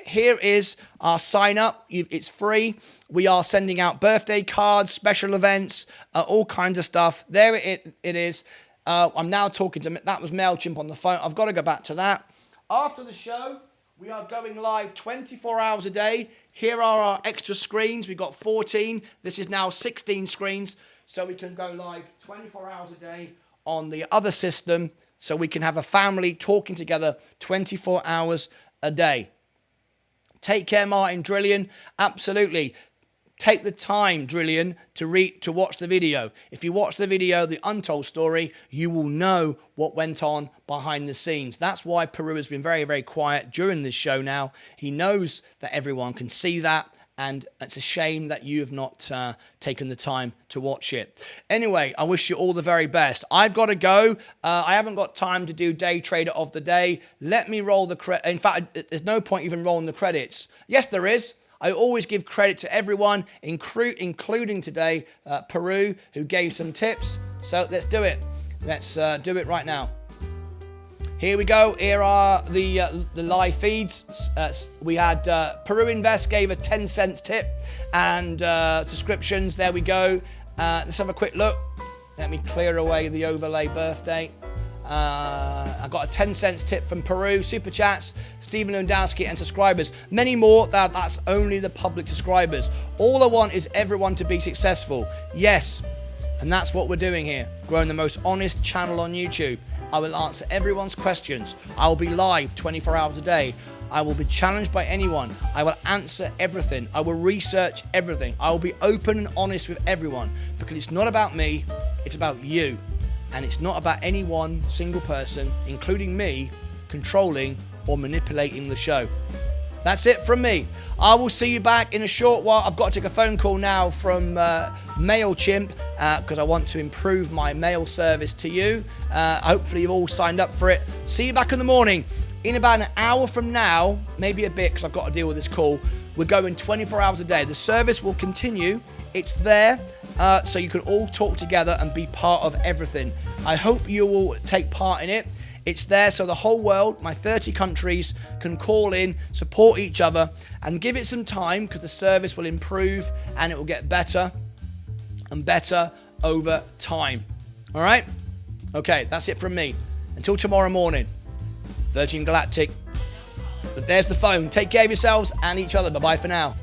Speaker 1: Here is our sign up. It's free. We are sending out birthday cards, special events, all kinds of stuff. There it is. I'm now talking to, that was MailChimp on the phone. I've got to go back to that. After the show, we are going live 24 hours a day. Here are our extra screens. We've got 14. This is now 16 screens. So we can go live 24 hours a day on the other system. So we can have a family talking together 24 hours a day. Take care, Martyn Drillion. Absolutely. Take the time, Drillion, to watch the video. If you watch the video, The Untold Story, you will know what went on behind the scenes. That's why Peru has been very, very quiet during this show now. He knows that everyone can see that, and it's a shame that you have not taken the time to watch it. Anyway, I wish you all the very best. I've got to go. I haven't got time to do Day Trader of the Day. Let me roll the credits. In fact, there's no point even rolling the credits. Yes, there is. I always give credit to everyone, including today, Peru, who gave some tips. So let's do it. Let's do it right now. Here we go. Here are the live feeds. We had Peru Invest gave a 10 cents tip, and subscriptions. There we go. Let's have a quick look. Let me clear away the overlay birthday. I got a 10 cents tip from Peru, super chats, Stephen Lewandowski, and subscribers. Many more. That's only the public subscribers. All I want is everyone to be successful. Yes, and that's what we're doing here. Growing the most honest channel on YouTube. I will answer everyone's questions. I will be live 24 hours a day. I will be challenged by anyone. I will answer everything. I will research everything. I will be open and honest with everyone, because it's not about me, it's about you. And it's not about any one single person, including me, controlling or manipulating the show. That's it from me. I will see you back in a short while. I've got to take a phone call now from MailChimp because I want to improve my mail service to you. Hopefully you've all signed up for it. See you back in the morning. In about an hour from now, maybe a bit because I've got to deal with this call, we're going 24 hours a day. The service will continue. It's there so you can all talk together and be part of everything. I hope you will take part in it. It's there so the whole world, my 30 countries, can call in, support each other, and give it some time, because the service will improve and it will get better and better over time. All right? Okay, that's it from me. Until tomorrow morning, Virgin Galactic. But there's the phone. Take care of yourselves and each other. Bye-bye for now.